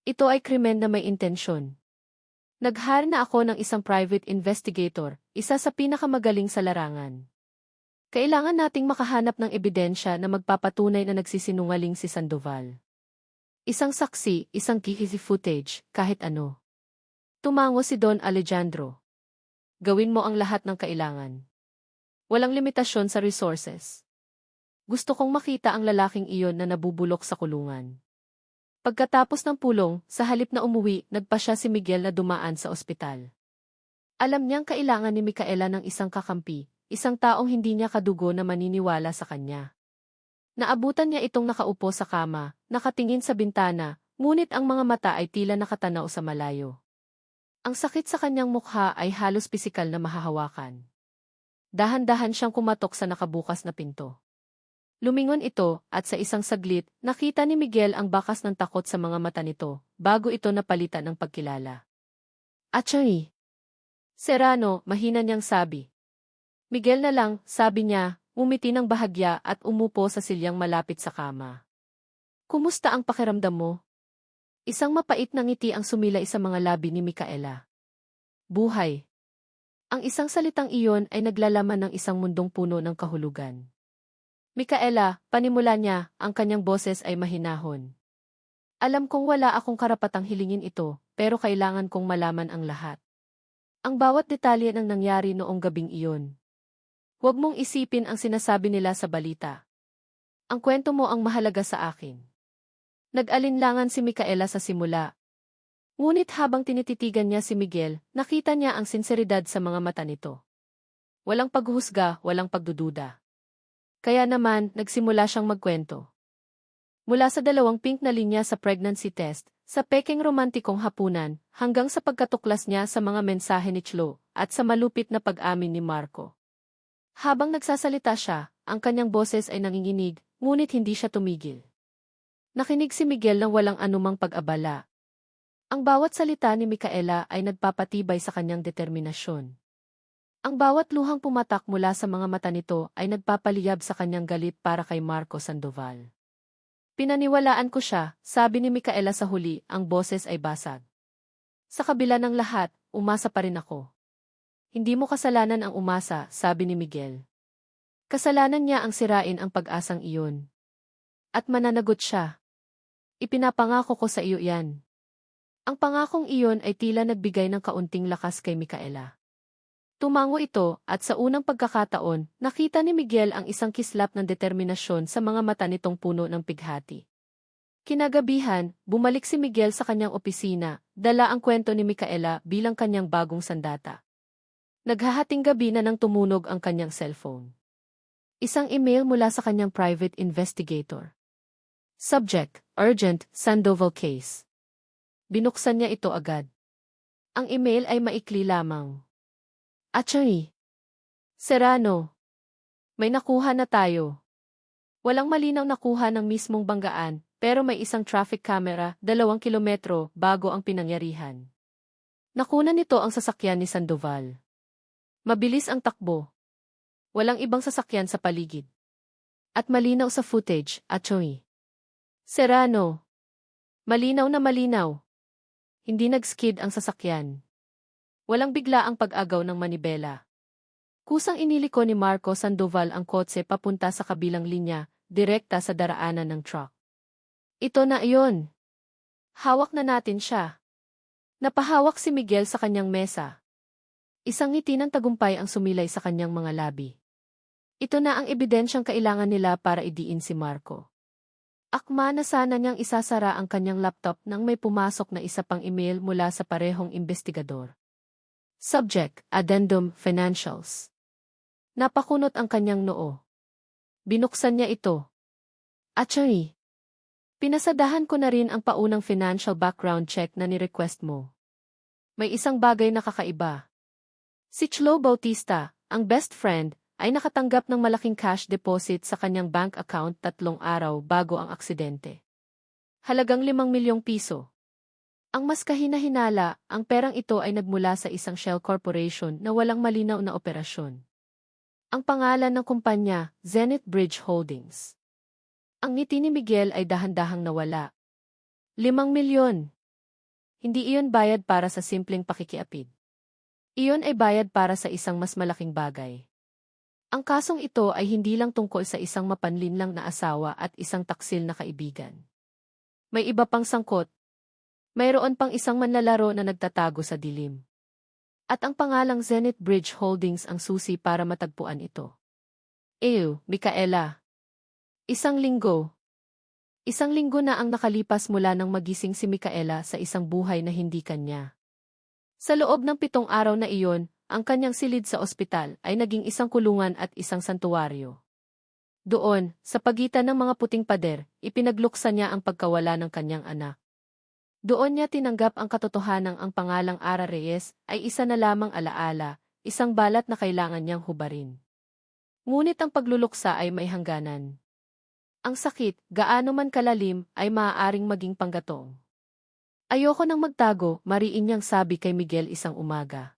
Ito ay krimen na may intensyon. Nag-hire na ako ng isang private investigator, isa sa pinakamagaling sa larangan. Kailangan nating makahanap ng ebidensya na magpapatunay na nagsisinungaling si Sandoval. Isang saksi, isang CCTV footage, kahit ano. Tumango si Don Alejandro. Gawin mo ang lahat ng kailangan. Walang limitasyon sa resources. Gusto kong makita ang lalaking iyon na nabubulok sa kulungan. Pagkatapos ng pulong, sa halip na umuwi, nagpa siya si Miguel na dumaan sa ospital. Alam niyang kailangan ni Micaela ng isang kakampi, isang taong hindi niya kadugo na maniniwala sa kanya. Naabutan niya itong nakaupo sa kama, nakatingin sa bintana, ngunit ang mga mata ay tila nakatanaw sa malayo. Ang sakit sa kanyang mukha ay halos pisikal na mahahawakan. Dahan-dahan siyang kumatok sa nakabukas na pinto. Lumingon ito, at sa isang saglit, nakita ni Miguel ang bakas ng takot sa mga mata nito, bago ito napalitan ng pagkilala. Attorney! Serrano, mahina niyang sabi. Miguel na lang, sabi niya, umiti ng bahagya at umupo sa silyang malapit sa kama. Kumusta ang pakiramdam mo? Isang mapait na ngiti ang sumilay sa mga labi ni Micaela. Buhay. Ang isang salitang iyon ay naglalaman ng isang mundong puno ng kahulugan. Micaela, panimula niya, ang kanyang boses ay mahinahon. Alam kong wala akong karapatang hilingin ito, pero kailangan kong malaman ang lahat. Ang bawat detalye ng nangyari noong gabing iyon. Huwag mong isipin ang sinasabi nila sa balita. Ang kwento mo ang mahalaga sa akin. Nag-alinlangan si Micaela sa simula. Ngunit habang tinititigan niya si Miguel, nakita niya ang sinseridad sa mga mata nito. Walang paghuhusga, walang pagdududa. Kaya naman, nagsimula siyang magkwento. Mula sa 2 pink na linya sa pregnancy test, sa pekeng romantikong hapunan, hanggang sa pagkatuklas niya sa mga mensahe ni Chlo, at sa malupit na pag-amin ni Marco. Habang nagsasalita siya, ang kanyang boses ay nanginginig, ngunit hindi siya tumigil. Nakinig si Miguel ng walang anumang pag-abala. Ang bawat salita ni Micaela ay nagpapatibay sa kanyang determinasyon. Ang bawat luhang pumatak mula sa mga mata nito ay nagpapaliyab sa kanyang galit para kay Marco Sandoval. Pinaniwalaan ko siya, sabi ni Micaela sa huli, ang boses ay basag. Sa kabila ng lahat, umasa pa rin ako. Hindi mo kasalanan ang umasa, sabi ni Miguel. Kasalanan niya ang sirain ang pag-asang iyon. At mananagot siya. Ipinapangako ko sa iyo yan. Ang pangakong iyon ay tila nagbigay ng kaunting lakas kay Micaela. Tumango ito, at sa unang pagkakataon, nakita ni Miguel ang isang kislap ng determinasyon sa mga mata nitong puno ng pighati. Kinagabihan, bumalik si Miguel sa kanyang opisina, dala ang kwento ni Micaela bilang kanyang bagong sandata. Naghahating gabi na nang tumunog ang kanyang cellphone. Isang email mula sa kanyang private investigator. Subject, Urgent, Sandoval Case. Binuksan niya ito agad. Ang email ay maikli lamang. Attorney Serrano, may nakuha na tayo. Walang malinaw nakuha ng mismong banggaan, pero may isang traffic camera, 2 kilometro, bago ang pinangyarihan. Nakuna nito ang sasakyan ni Sandoval. Mabilis ang takbo. Walang ibang sasakyan sa paligid. At malinaw sa footage, Attorney Serrano. Malinaw na malinaw. Hindi nag-skid ang sasakyan. Walang bigla ang pag-agaw ng manibela. Kusang iniliko ni Marco Sandoval ang kotse papunta sa kabilang linya, direkta sa daraanan ng truck. Ito na iyon. Hawak na natin siya. Napahawak si Miguel sa kanyang mesa. Isang ngiti ng tagumpay ang sumilay sa kanyang mga labi. Ito na ang ebidensyang kailangan nila para idiin si Marco. Akma na sana niyang isasara ang kanyang laptop nang may pumasok na isa pang email mula sa parehong investigador. Subject, Addendum, Financials. Napakunot ang kanyang noo. Binuksan niya ito. Attorney, pinasadahan ko na rin ang paunang financial background check na ni-request mo. May isang bagay na kakaiba. Si Chlo Bautista, ang best friend, ay nakatanggap ng malaking cash deposit sa kanyang bank account 3 araw bago ang aksidente. Halagang 5 milyong piso. Ang mas kahina-hinala, ang perang ito ay nagmula sa isang shell corporation na walang malinaw na operasyon. Ang pangalan ng kumpanya, Zenith Bridge Holdings. Ang ngiti ni Miguel ay dahan-dahang nawala. 5 milyon. Hindi iyon bayad para sa simpleng pakikiapid. Iyon ay bayad para sa isang mas malaking bagay. Ang kasong ito ay hindi lang tungkol sa isang mapanlinlang na asawa at isang taksil na kaibigan. May iba pang sangkot. Mayroon pang isang manlalaro na nagtatago sa dilim. At ang pangalang Zenith Bridge Holdings ang susi para matagpuan ito. Micaela. Isang linggo. Isang linggo na ang nakalipas mula nang magising si Micaela sa isang buhay na hindi kanya. Sa loob ng 7 araw na iyon, ang kanyang silid sa ospital ay naging isang kulungan at isang santuwaryo. Doon, sa pagitan ng mga puting pader, ipinagluksa niya ang pagkawala ng kanyang anak. Doon niya tinanggap ang katotohanang ang pangalang Ara Reyes ay isa na lamang alaala, isang balat na kailangan niyang hubarin. Ngunit ang pagluluksa ay may hangganan. Ang sakit, gaano man kalalim, ay maaaring maging panggatong. Ayoko nang magtago, mariin niyang sabi kay Miguel isang umaga.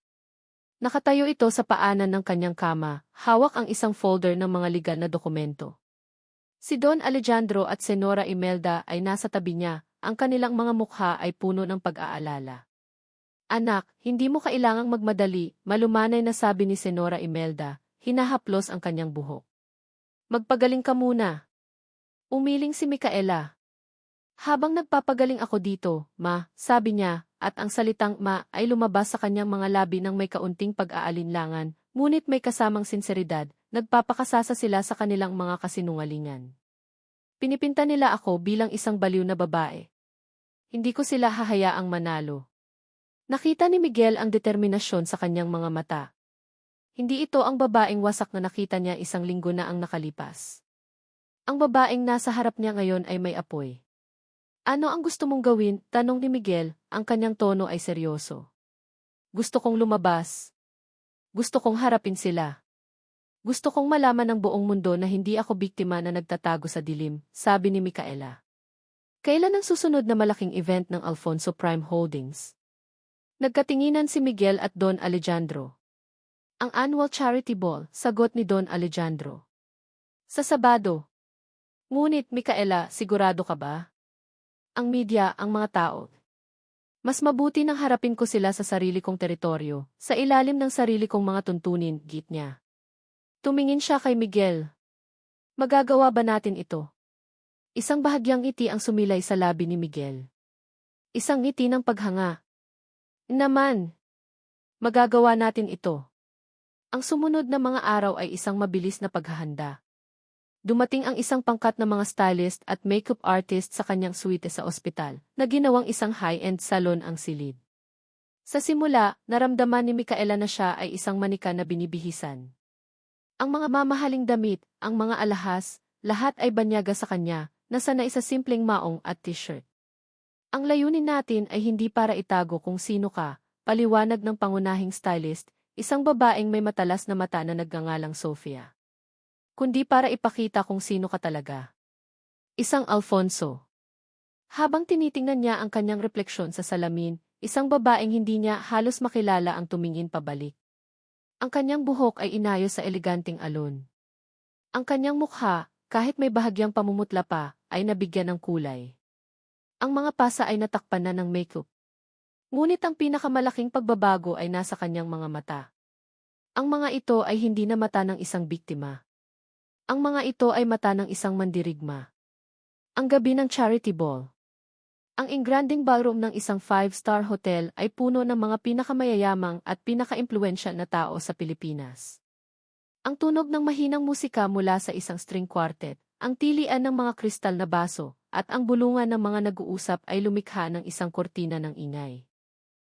Nakatayo ito sa paanan ng kanyang kama, hawak ang isang folder ng mga legal na dokumento. Si Don Alejandro at Senora Imelda ay nasa tabi niya, ang kanilang mga mukha ay puno ng pag-aalala. Anak, hindi mo kailangang magmadali, malumanay na sabi ni Senora Imelda, hinahaplos ang kanyang buhok. Magpagaling ka muna. Umiling si Micaela. Habang nagpapagaling ako dito, ma, sabi niya, at ang salitang ma ay lumabas sa kanyang mga labi ng may kaunting pag-aalinlangan, ngunit may kasamang sinseridad, nagpapakasasa sila sa kanilang mga kasinungalingan. Pinipinta nila ako bilang isang baliw na babae. Hindi ko sila hahayaang manalo. Nakita ni Miguel ang determinasyon sa kanyang mga mata. Hindi ito ang babaeng wasak na nakita niya isang linggo na ang nakalipas. Ang babaeng nasa harap niya ngayon ay may apoy. Ano ang gusto mong gawin? Tanong ni Miguel, ang kanyang tono ay seryoso. Gusto kong lumabas. Gusto kong harapin sila. Gusto kong malaman ng buong mundo na hindi ako biktima na nagtatago sa dilim, sabi ni Micaela. Kailan ang susunod na malaking event ng Alfonso Prime Holdings? Nagkatinginan si Miguel at Don Alejandro. Ang annual charity ball, sagot ni Don Alejandro. Sa Sabado. Ngunit Micaela, sigurado ka ba? Ang media, ang mga tao. Mas mabuti nang harapin ko sila sa sarili kong teritoryo, sa ilalim ng sarili kong mga tuntunin, git niya. Tumingin siya kay Miguel. Magagawa ba natin ito? Isang bahagyang ngiti ang sumilay sa labi ni Miguel. Isang ngiti ng paghanga. Naman. Magagawa natin ito. Ang sumunod na mga araw ay isang mabilis na paghahanda. Dumating ang isang pangkat na mga stylist at makeup artist sa kanyang suite sa ospital, na ginawang isang high-end salon ang silid. Sa simula, naramdaman ni Micaela na siya ay isang manika na binibihisan. Ang mga mamahaling damit, ang mga alahas, lahat ay banyaga sa kanya, na sanay sa simpleng maong at t-shirt. Ang layunin natin ay hindi para itago kung sino ka, paliwanag ng pangunahing stylist, isang babaeng may matalas na mata na nagngangalang Sofia. Kundi para ipakita kung sino ka talaga. Isang Alfonso. Habang tinitingnan niya ang kanyang refleksyon sa salamin, isang babaeng hindi niya halos makilala ang tumingin pabalik. Ang kanyang buhok ay inayos sa eleganteng alon. Ang kanyang mukha, kahit may bahagyang pamumutla pa, ay nabigyan ng kulay. Ang mga pasa ay natakpan na ng makeup. Ngunit ang pinakamalaking pagbabago ay nasa kanyang mga mata. Ang mga ito ay hindi na mata ng isang biktima. Ang mga ito ay mata ng isang mandirigma. Ang gabi ng charity ball. Ang engranding ballroom ng isang 5-star hotel ay puno ng mga pinakamayayamang at pinakaimpluwensyal na tao sa Pilipinas. Ang tunog ng mahinang musika mula sa isang string quartet, ang tilian ng mga kristal na baso, at ang bulungan ng mga nag-uusap ay lumikha ng isang kortina ng ingay.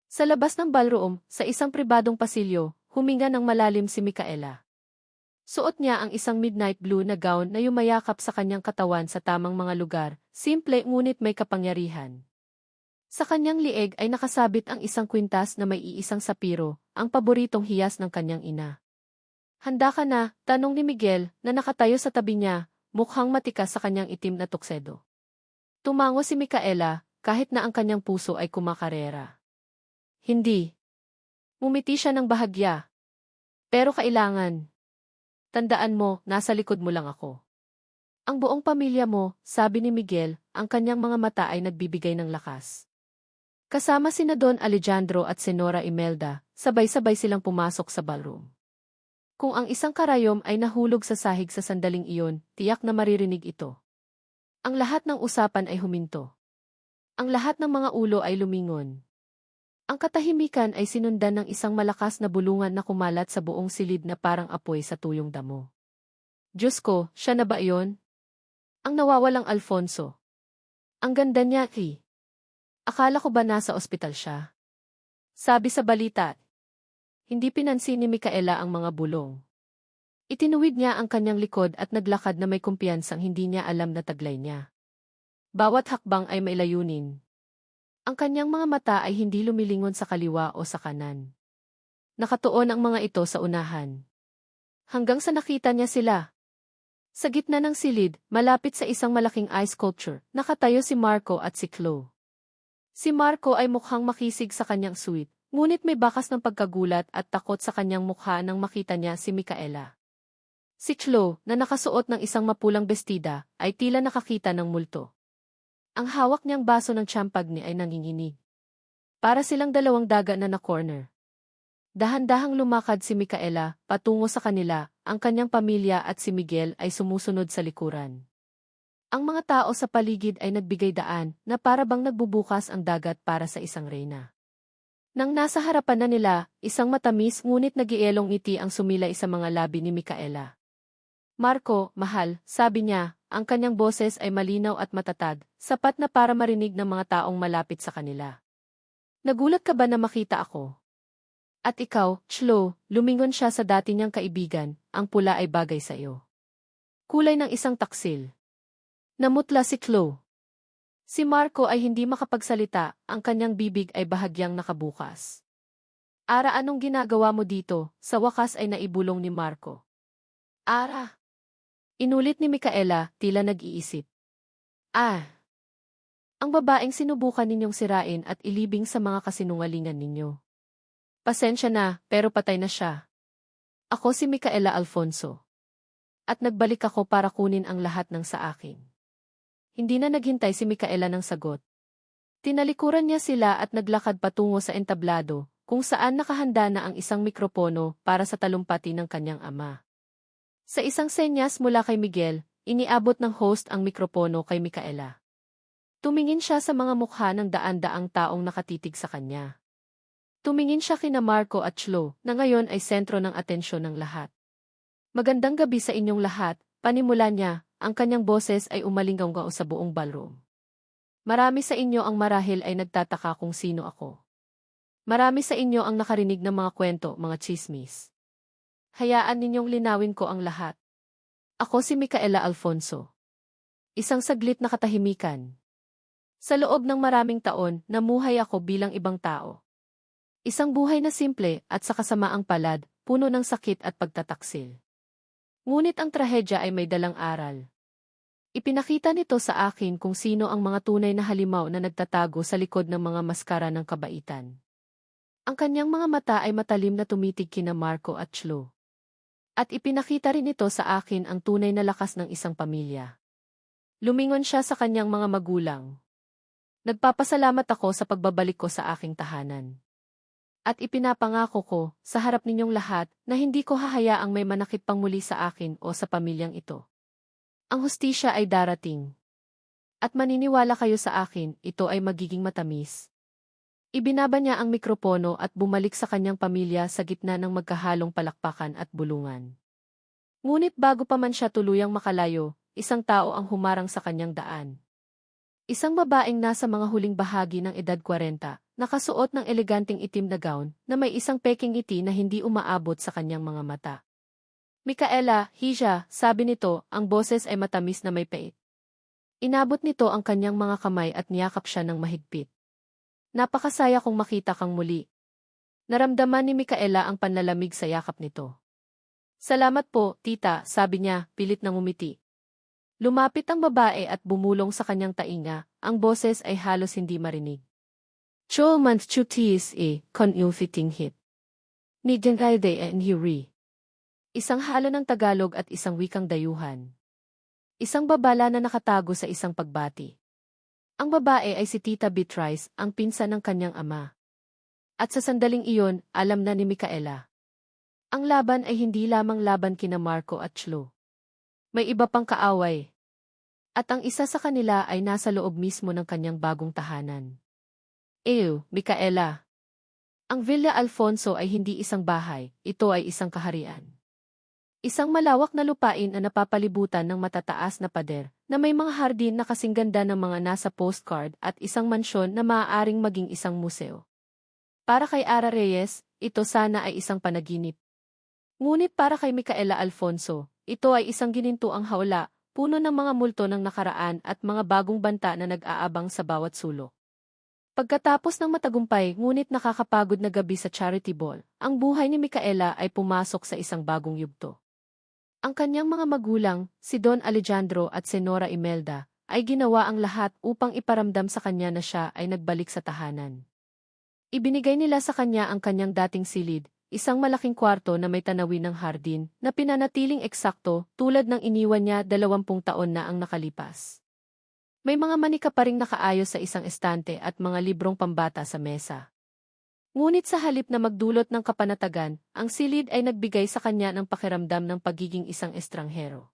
Sa labas ng ballroom, sa isang pribadong pasilyo, huminga ng malalim si Micaela. Suot niya ang isang midnight blue na gown na yumayakap sa kanyang katawan sa tamang mga lugar, simple ngunit may kapangyarihan. Sa kanyang lieg ay nakasabit ang isang kwintas na may iisang sapiro, ang paboritong hiyas ng kanyang ina. Handa ka na? Tanong ni Miguel, na nakatayo sa tabi niya, mukhang matikas sa kanyang itim na tuksedo. Tumango si Micaela, kahit na ang kanyang puso ay kumakarera. Hindi. Ngumiti siya ng bahagya. Pero kailangan. Tandaan mo, nasa likod mo lang ako. Ang buong pamilya mo, sabi ni Miguel, ang kanyang mga mata ay nagbibigay ng lakas. Kasama sina Don Alejandro at Senora Imelda, sabay-sabay silang pumasok sa ballroom. Kung ang isang karayom ay nahulog sa sahig sa sandaling iyon, tiyak na maririnig ito. Ang lahat ng usapan ay huminto. Ang lahat ng mga ulo ay lumingon. Ang katahimikan ay sinundan ng isang malakas na bulungan na kumalat sa buong silid na parang apoy sa tuyong damo. Diyos ko, siya na ba iyon? Ang nawawalang Alfonso. Ang ganda niya, Ki. Akala ko ba nasa ospital siya? Sabi sa balita. Hindi pinansin ni Micaela ang mga bulong. Itinuwid niya ang kanyang likod at naglakad na may kumpiyansang hindi niya alam na taglay niya. Bawat hakbang ay may layunin. Ang kanyang mga mata ay hindi lumilingon sa kaliwa o sa kanan. Nakatuon ang mga ito sa unahan. Hanggang sa nakita niya sila. Sa gitna ng silid, malapit sa isang malaking ice sculpture, nakatayo si Marco at si Chloe. Si Marco ay mukhang makisig sa kanyang suite, Ngunit may bakas ng pagkagulat at takot sa kanyang mukha nang makita niya si Micaela. Si Chloe, na nakasuot ng isang mapulang bestida, ay tila nakakita ng multo. Ang hawak niyang baso ng champagne ay nanginginig. Para silang dalawang daga na na-corner. Dahan-dahang lumakad si Micaela, patungo sa kanila, ang kanyang pamilya at si Miguel ay sumusunod sa likuran. Ang mga tao sa paligid ay nagbigay daan na para bang nagbubukas ang dagat para sa isang reyna. Nang nasa harapan na nila, isang matamis ngunit nag-ielong ngiti ang sumilay sa mga labi ni Micaela. Marco, mahal, sabi niya, ang kanyang boses ay malinaw at matatag, sapat na para marinig ng mga taong malapit sa kanila. Nagulat ka ba na makita ako? At ikaw, Chloe, lumingon siya sa dati niyang kaibigan, ang pula ay bagay sa iyo. Kulay ng isang taksil. Namutla si Chloe. Si Marco ay hindi makapagsalita, ang kanyang bibig ay bahagyang nakabukas. Ara, anong ginagawa mo dito? Sa wakas ay naibulong ni Marco. Ara. Inulit ni Micaela, tila nag-iisip. Ang babaeng sinubukan ninyong sirain at ilibing sa mga kasinungalingan ninyo. Pasensya na, pero patay na siya. Ako si Micaela Alfonso. At nagbalik ako para kunin ang lahat ng sa akin. Hindi na naghintay si Micaela ng sagot. Tinalikuran niya sila at naglakad patungo sa entablado, kung saan nakahanda na ang isang mikropono para sa talumpati ng kanyang ama. Sa isang senyas mula kay Miguel, iniabot ng host ang mikropono kay Micaela. Tumingin siya sa mga mukha ng daan-daang taong nakatitig sa kanya. Tumingin siya kina Marco at Chloe, na ngayon ay sentro ng atensyon ng lahat. Magandang gabi sa inyong lahat, panimula niya, ang kanyang boses ay umalinggaw sa buong ballroom. Marami sa inyo ang marahil ay nagtataka kung sino ako. Marami sa inyo ang nakarinig ng mga kwento, mga chismis. Hayaan ninyong linawin ko ang lahat. Ako si Micaela Alfonso. Isang saglit na katahimikan. Sa loob ng maraming taon, namuhay ako bilang ibang tao. Isang buhay na simple at sa kasamaang palad, puno ng sakit at pagtataksil. Ngunit ang trahedya ay may dalang aral. Ipinakita nito sa akin kung sino ang mga tunay na halimaw na nagtatago sa likod ng mga maskara ng kabaitan. Ang kanyang mga mata ay matalim na tumitig kina Marco at Chloe. At ipinakita rin ito sa akin ang tunay na lakas ng isang pamilya. Lumingon siya sa kanyang mga magulang. Nagpapasalamat ako sa pagbabalik ko sa aking tahanan. At ipinapangako ko, sa harap ninyong lahat, na hindi ko hahayaang may manakit pang muli sa akin o sa pamilyang ito. Ang hustisya ay darating. At maniniwala kayo sa akin, ito ay magiging matamis. Ibinaba niya ang mikropono at bumalik sa kanyang pamilya sa gitna ng magkahalong palakpakan at bulungan. Ngunit bago pa man siya tuluyang makalayo, isang tao ang humarang sa kanyang daan. Isang babaeng nasa mga huling bahagi ng edad 40, nakasuot ng eleganteng itim na gown na may isang peking ngiti na hindi umaabot sa kanyang mga mata. Micaela, Hija, sabi nito, ang boses ay matamis na may pait. Inabot nito ang kanyang mga kamay at niyakap siya ng mahigpit. Napakasaya kong makita kang muli. Naramdaman ni Micaela ang panlalamig sa yakap nito. Salamat po, tita, sabi niya, pilit na ngumiti. Lumapit ang babae at bumulong sa kanyang tainga, ang boses ay halos hindi marinig. Cholmant chutis kon fitting hit. Ni Dengalde and Huri. Isang halo ng Tagalog at isang wikang dayuhan. Isang babala na nakatago sa isang pagbati. Ang babae ay si Tita Beatrice, ang pinsan ng kanyang ama. At sa sandaling iyon, alam na ni Micaela. Ang laban ay hindi lamang laban kina Marco at Chloe. May iba pang kaaway. At ang isa sa kanila ay nasa loob mismo ng kanyang bagong tahanan. Micaela. Ang Villa Alfonso ay hindi isang bahay, ito ay isang kaharian. Isang malawak na lupain na napapalibutan ng matataas na pader, na may mga hardin na kasing ganda ng mga nasa postcard at isang mansyon na maaaring maging isang museo. Para kay Ara Reyes, ito sana ay isang panaginip. Ngunit para kay Micaela Alfonso, ito ay isang ginintuang hawla, puno ng mga multo ng nakaraan at mga bagong banta na nag-aabang sa bawat sulok. Pagkatapos ng matagumpay ngunit nakakapagod na gabi sa charity ball, ang buhay ni Micaela ay pumasok sa isang bagong yugto. Ang kanyang mga magulang, si Don Alejandro at Senora Imelda, ay ginawa ang lahat upang iparamdam sa kanya na siya ay nagbalik sa tahanan. Ibinigay nila sa kanya ang kanyang dating silid, isang malaking kwarto na may tanawin ng hardin, na pinanatiling eksakto tulad ng iniwan niya 20 taon na ang nakalipas. May mga manika pa ring nakaayos sa isang estante at mga librong pambata sa mesa. Ngunit sa halip na magdulot ng kapanatagan, ang silid ay nagbigay sa kanya ng pakiramdam ng pagiging isang estranghero.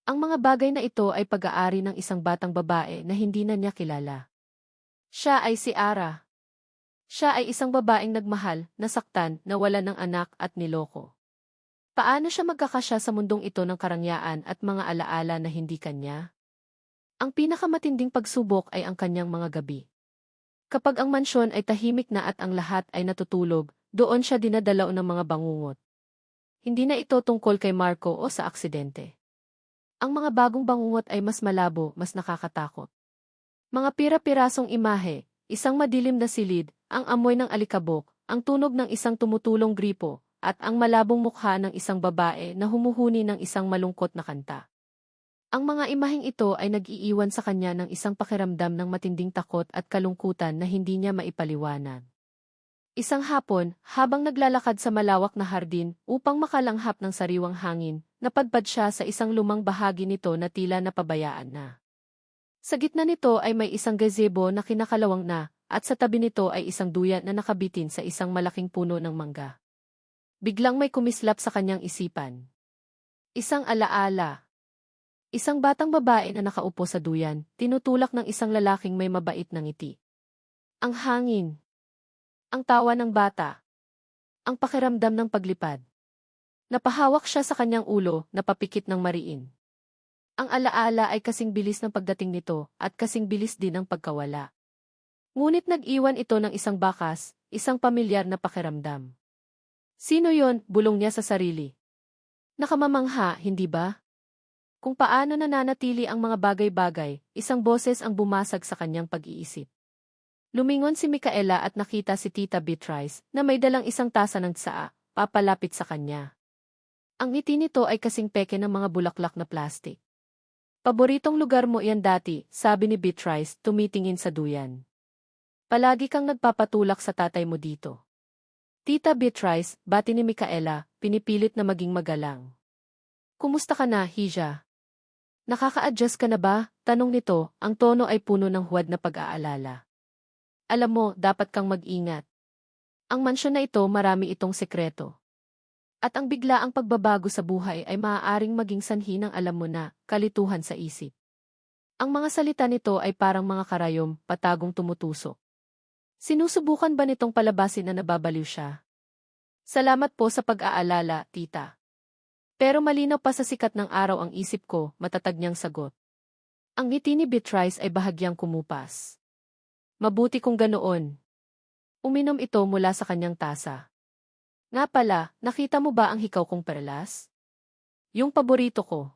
Ang mga bagay na ito ay pag-aari ng isang batang babae na hindi na niya kilala. Siya ay si Ara. Siya ay isang babaeng nagmahal, nasaktan, nawalan ng anak at niloko. Paano siya magkakasya sa mundong ito ng karangyaan at mga alaala na hindi kanya? Ang pinakamatinding pagsubok ay ang kanyang mga gabi. Kapag ang mansyon ay tahimik na at ang lahat ay natutulog, doon siya dinadalaw ng mga bangungot. Hindi na ito tungkol kay Marco o sa aksidente. Ang mga bagong bangungot ay mas malabo, mas nakakatakot. Mga pira-pirasong imahe, isang madilim na silid, ang amoy ng alikabok, ang tunog ng isang tumutulong gripo, at ang malabong mukha ng isang babae na humuhuni ng isang malungkot na kanta. Ang mga imaheng ito ay nag-iiwan sa kanya ng isang pakiramdam ng matinding takot at kalungkutan na hindi niya maipaliwanag. Isang hapon, habang naglalakad sa malawak na hardin upang makalanghap ng sariwang hangin, napadpad siya sa isang lumang bahagi nito na tila napabayaan na. Sa gitna nito ay may isang gazebo na kinakalawang na, at sa tabi nito ay isang duyan na nakabitin sa isang malaking puno ng mangga. Biglang may kumislap sa kanyang isipan. Isang alaala. Isang batang babae na nakaupo sa duyan, tinutulak ng isang lalaking may mabait na ngiti. Ang hangin. Ang tawa ng bata. Ang pakiramdam ng paglipad. Napahawak siya sa kanyang ulo, napapikit ng mariin. Ang alaala ay kasing bilis ng pagdating nito, at kasing bilis din ang pagkawala. Ngunit nag-iwan ito ng isang bakas, isang pamilyar na pakiramdam. Sino yon? Bulong niya sa sarili. Nakamamangha, hindi ba? Kung paano nananatili ang mga bagay-bagay, isang boses ang bumasag sa kanyang pag-iisip. Lumingon si Micaela at nakita si Tita Beatrice na may dalang isang tasa ng tsaa, papalapit sa kanya. Ang ngiti nito ay kasing peke ng mga bulaklak na plastik. Paboritong lugar mo iyan dati, sabi ni Beatrice, tumitingin sa duyan. Palagi kang nagpapatulak sa tatay mo dito. Tita Beatrice, bati ni Micaela, pinipilit na maging magalang. Kumusta ka na, Hija? Nakaka-adjust ka na ba? Tanong nito, ang tono ay puno ng huwad na pag-aalala. Alam mo, dapat kang mag-ingat. Ang mansyon na ito marami itong sekreto. At ang biglaang pagbabago sa buhay ay maaaring maging sanhi ng alam mo na, kalituhan sa isip. Ang mga salita nito ay parang mga karayom, patagong tumutusok. Sinusubukan ba nitong palabasin na nababaliw siya? Salamat po sa pag-aalala, tita. Pero malinaw pa sa sikat ng araw ang isip ko, matatag niyang sagot. Ang ngiti ni Beatrice ay bahagyang kumupas. Mabuti kung ganoon. Uminom ito mula sa kanyang tasa. Nga pala, nakita mo ba ang hikaw kong perlas? Yung paborito ko.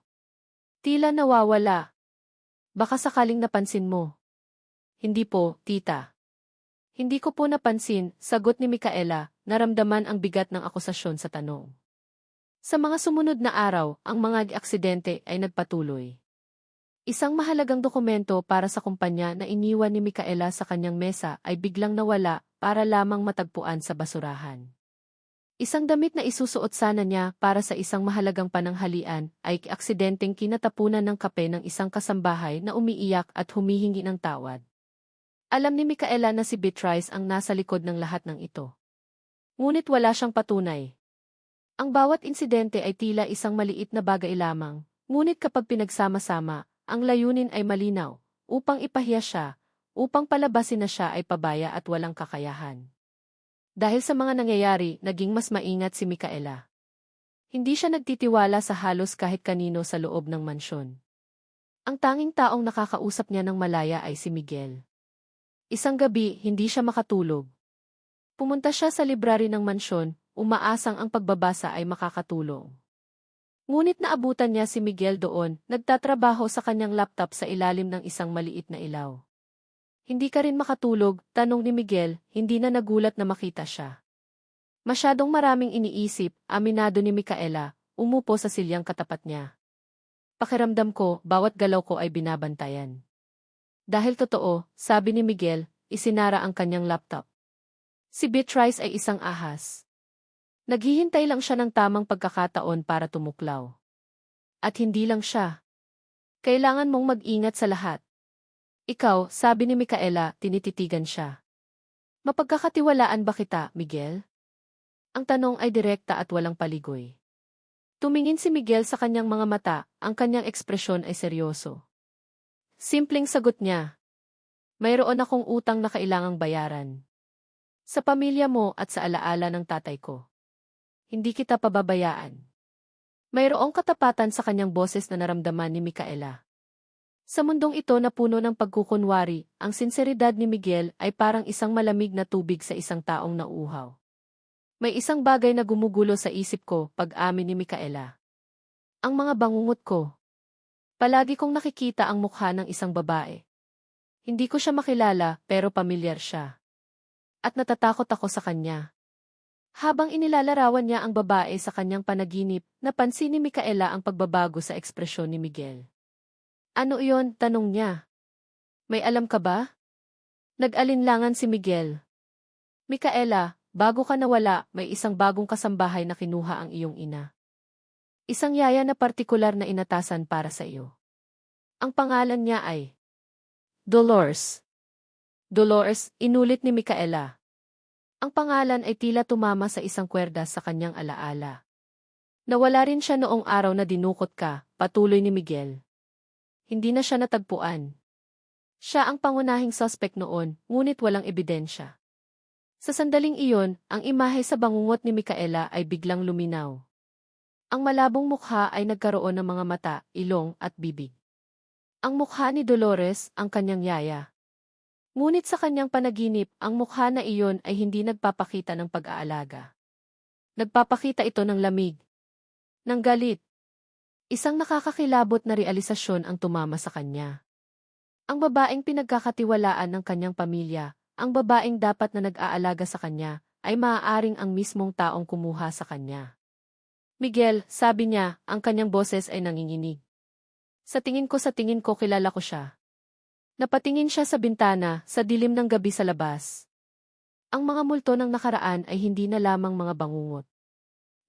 Tila nawawala. Baka sakaling napansin mo. Hindi po, tita. Hindi ko po napansin, sagot ni Micaela, naramdaman ang bigat ng akusasyon sa tanong. Sa mga sumunod na araw, ang mga aksidente ay nagpatuloy. Isang mahalagang dokumento para sa kumpanya na iniwan ni Micaela sa kanyang mesa ay biglang nawala para lamang matagpuan sa basurahan. Isang damit na isusuot sana niya para sa isang mahalagang pananghalian ay aksidenteng kinatapunan ng kape ng isang kasambahay na umiiyak at humihingi ng tawad. Alam ni Micaela na si Beatrice ang nasa likod ng lahat ng ito. Ngunit wala siyang patunay. Ang bawat insidente ay tila isang maliit na bagay lamang, ngunit kapag pinagsama-sama, ang layunin ay malinaw, upang ipahiya siya, upang palabasin na siya ay pabaya at walang kakayahan. Dahil sa mga nangyayari, naging mas maingat si Micaela. Hindi siya nagtitiwala sa halos kahit kanino sa loob ng mansyon. Ang tanging taong nakakausap niya ng malaya ay si Miguel. Isang gabi, hindi siya makatulog. Pumunta siya sa library ng mansyon, umaasang ang pagbabasa ay makakatulong. Ngunit naabutan niya si Miguel doon, nagtatrabaho sa kanyang laptop sa ilalim ng isang maliit na ilaw. Hindi ka rin makatulog, tanong ni Miguel, hindi na nagulat na makita siya. Masyadong maraming iniisip, aminado ni Micaela, umupo sa silyang katapat niya. Pakiramdam ko, bawat galaw ko ay binabantayan. Dahil totoo, sabi ni Miguel, isinara ang kanyang laptop. Si Beatrice ay isang ahas. Naghihintay lang siya ng tamang pagkakataon para tumuklaw. At hindi lang siya. Kailangan mong mag-ingat sa lahat. Ikaw, sabi ni Micaela, tinititigan siya. Mapagkakatiwalaan ba kita, Miguel? Ang tanong ay direkta at walang paligoy. Tumingin si Miguel sa kanyang mga mata, ang kanyang ekspresyon ay seryoso. Simpleng sagot niya. Mayroon akong utang na kailangang bayaran. Sa pamilya mo at sa alaala ng tatay ko. Hindi kita pababayaan. Mayroong katapatan sa kanyang boses na naramdaman ni Micaela. Sa mundong ito na puno ng pagkukunwari, ang sinseridad ni Miguel ay parang isang malamig na tubig sa isang taong nauuhaw. May isang bagay na gumugulo sa isip ko pag-amin ni Micaela. Ang mga bangungot ko. Palagi kong nakikita ang mukha ng isang babae. Hindi ko siya makilala pero pamilyar siya. At natatakot ako sa kanya. Habang inilalarawan niya ang babae sa kanyang panaginip, napansin ni Micaela ang pagbabago sa ekspresyon ni Miguel. Ano iyon? Tanong niya. May alam ka ba? Nag-alinlangan si Miguel. Micaela, bago ka nawala, may isang bagong kasambahay na kinuha ang iyong ina. Isang yaya na partikular na inatasan para sa iyo. Ang pangalan niya ay Dolores. Dolores, inulit ni Micaela. Ang pangalan ay tila tumama sa isang kwerdas sa kanyang alaala. Nawala rin siya noong araw na dinukot ka, patuloy ni Miguel. Hindi na siya natagpuan. Siya ang pangunahing suspect noon, ngunit walang ebidensya. Sa sandaling iyon, ang imahe sa bangungot ni Micaela ay biglang luminaw. Ang malabong mukha ay nagkaroon ng mga mata, ilong at bibig. Ang mukha ni Dolores, ang kanyang yaya. Ngunit sa kanyang panaginip, ang mukha na iyon ay hindi nagpapakita ng pag-aalaga. Nagpapakita ito ng lamig, ng galit. Isang nakakakilabot na realisasyon ang tumama sa kanya. Ang babaeng pinagkakatiwalaan ng kanyang pamilya, ang babaeng dapat na nag-aalaga sa kanya, ay maaaring ang mismong taong kumuha sa kanya. Miguel, sabi niya, ang kanyang boses ay nanginginig. Sa tingin ko kilala ko siya. Napatingin siya sa bintana, sa dilim ng gabi sa labas. Ang mga multo ng nakaraan ay hindi na lamang mga bangungot.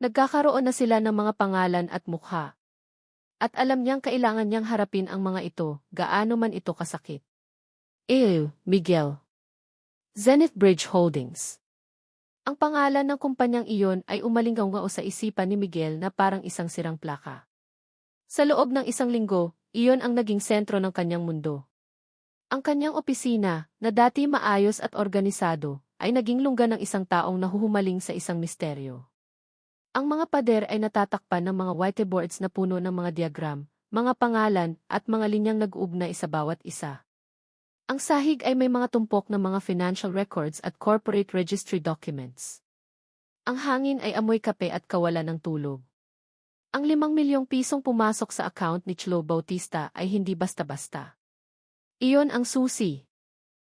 Nagkakaroon na sila ng mga pangalan at mukha. At alam niyang kailangan niyang harapin ang mga ito, gaano man ito kasakit. Miguel. Zenith Bridge Holdings. Ang pangalan ng kumpanyang iyon ay umalinggaw sa isipan ni Miguel na parang isang sirang plaka. Sa loob ng isang linggo, iyon ang naging sentro ng kanyang mundo. Ang kanyang opisina, na dati maayos at organisado, ay naging lungga ng isang taong nahuhumaling sa isang misteryo. Ang mga pader ay natatakpan ng mga whiteboards na puno ng mga diagram, mga pangalan, at mga linyang nag-uugnay sa bawat isa. Ang sahig ay may mga tumpok ng mga financial records at corporate registry documents. Ang hangin ay amoy kape at kawalan ng tulog. Ang 5 milyong pisong pumasok sa account ni Chlo Bautista ay hindi basta-basta. Iyon ang susi.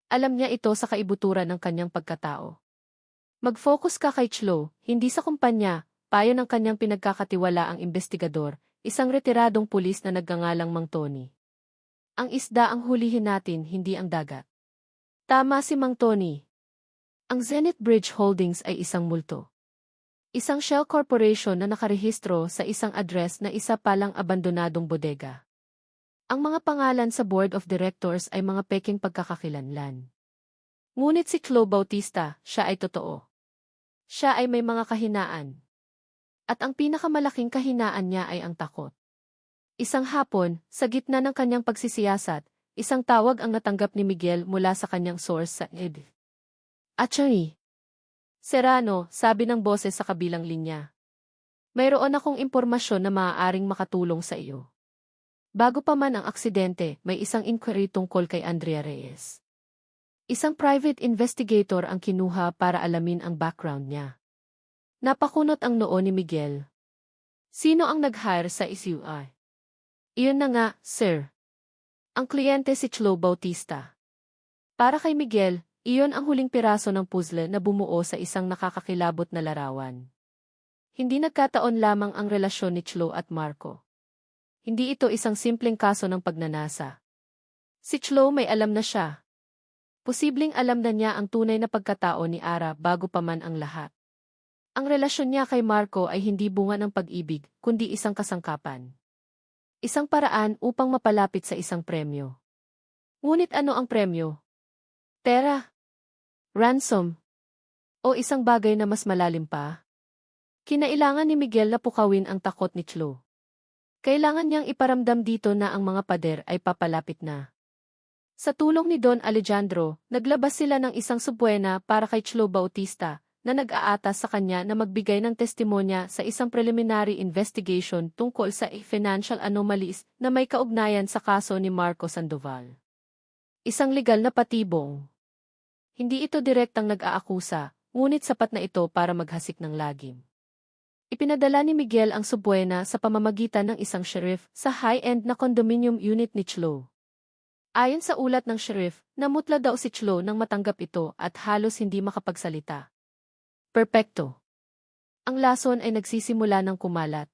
Alam niya ito sa kaibuturan ng kanyang pagkatao. Mag-focus ka kay Chlo, hindi sa kumpanya, payo ng kanyang pinagkakatiwalaang investigador, isang retiradong pulis na nagngangalang Mang Tony. Ang isda ang hulihin natin, hindi ang dagat. Tama si Mang Tony. Ang Zenith Bridge Holdings ay isang multo. Isang shell corporation na nakarehistro sa isang address na isa palang abandonadong bodega. Ang mga pangalan sa board of directors ay mga peking pagkakakilanlan. Ngunit si Chlo Bautista, siya ay totoo. Siya ay may mga kahinaan. At ang pinakamalaking kahinaan niya ay ang takot. Isang hapon, sa gitna ng kanyang pagsisiyasat, isang tawag ang natanggap ni Miguel mula sa kanyang source sa ED. Attorney Serrano, sabi ng boses sa kabilang linya. Mayroon akong impormasyon na maaaring makatulong sa iyo. Bago pa man ang aksidente, may isang inquiry tungkol kay Andrea Reyes. Isang private investigator ang kinuha para alamin ang background niya. Napakunot ang noo ni Miguel. Sino ang nag-hire sa SUI? Iyon na nga, sir. Ang kliyente si Chlo Bautista. Para kay Miguel, iyon ang huling piraso ng puzzle na bumuo sa isang nakakakilabot na larawan. Hindi nagkataon lamang ang relasyon ni Chlo at Marco. Hindi ito isang simpleng kaso ng pagnanasa. Si Chlo may alam na siya. Posibleng alam na niya ang tunay na pagkatao ni Ara bago pa man ang lahat. Ang relasyon niya kay Marco ay hindi bunga ng pag-ibig, kundi isang kasangkapan. Isang paraan upang mapalapit sa isang premyo. Ngunit ano ang premyo? Pera? Ransom? O isang bagay na mas malalim pa? Kinailangan ni Miguel na pukawin ang takot ni Chlo. Kailangan niyang iparamdam dito na ang mga pader ay papalapit na. Sa tulong ni Don Alejandro, naglabas sila ng isang subwena para kay Chlo Bautista, na nag-aatas sa kanya na magbigay ng testimonya sa isang preliminary investigation tungkol sa financial anomalies na may kaugnayan sa kaso ni Marco Sandoval. Isang legal na patibong. Hindi ito direktang nag-aakusa, ngunit sapat na ito para maghasik ng lagim. Ipinadala ni Miguel ang subwena sa pamamagitan ng isang sheriff sa high-end na condominium unit ni Chlo. Ayon sa ulat ng sheriff, namutla daw si Chlo nang matanggap ito at halos hindi makapagsalita. Perpekto. Ang lason ay nagsisimula ng kumalat.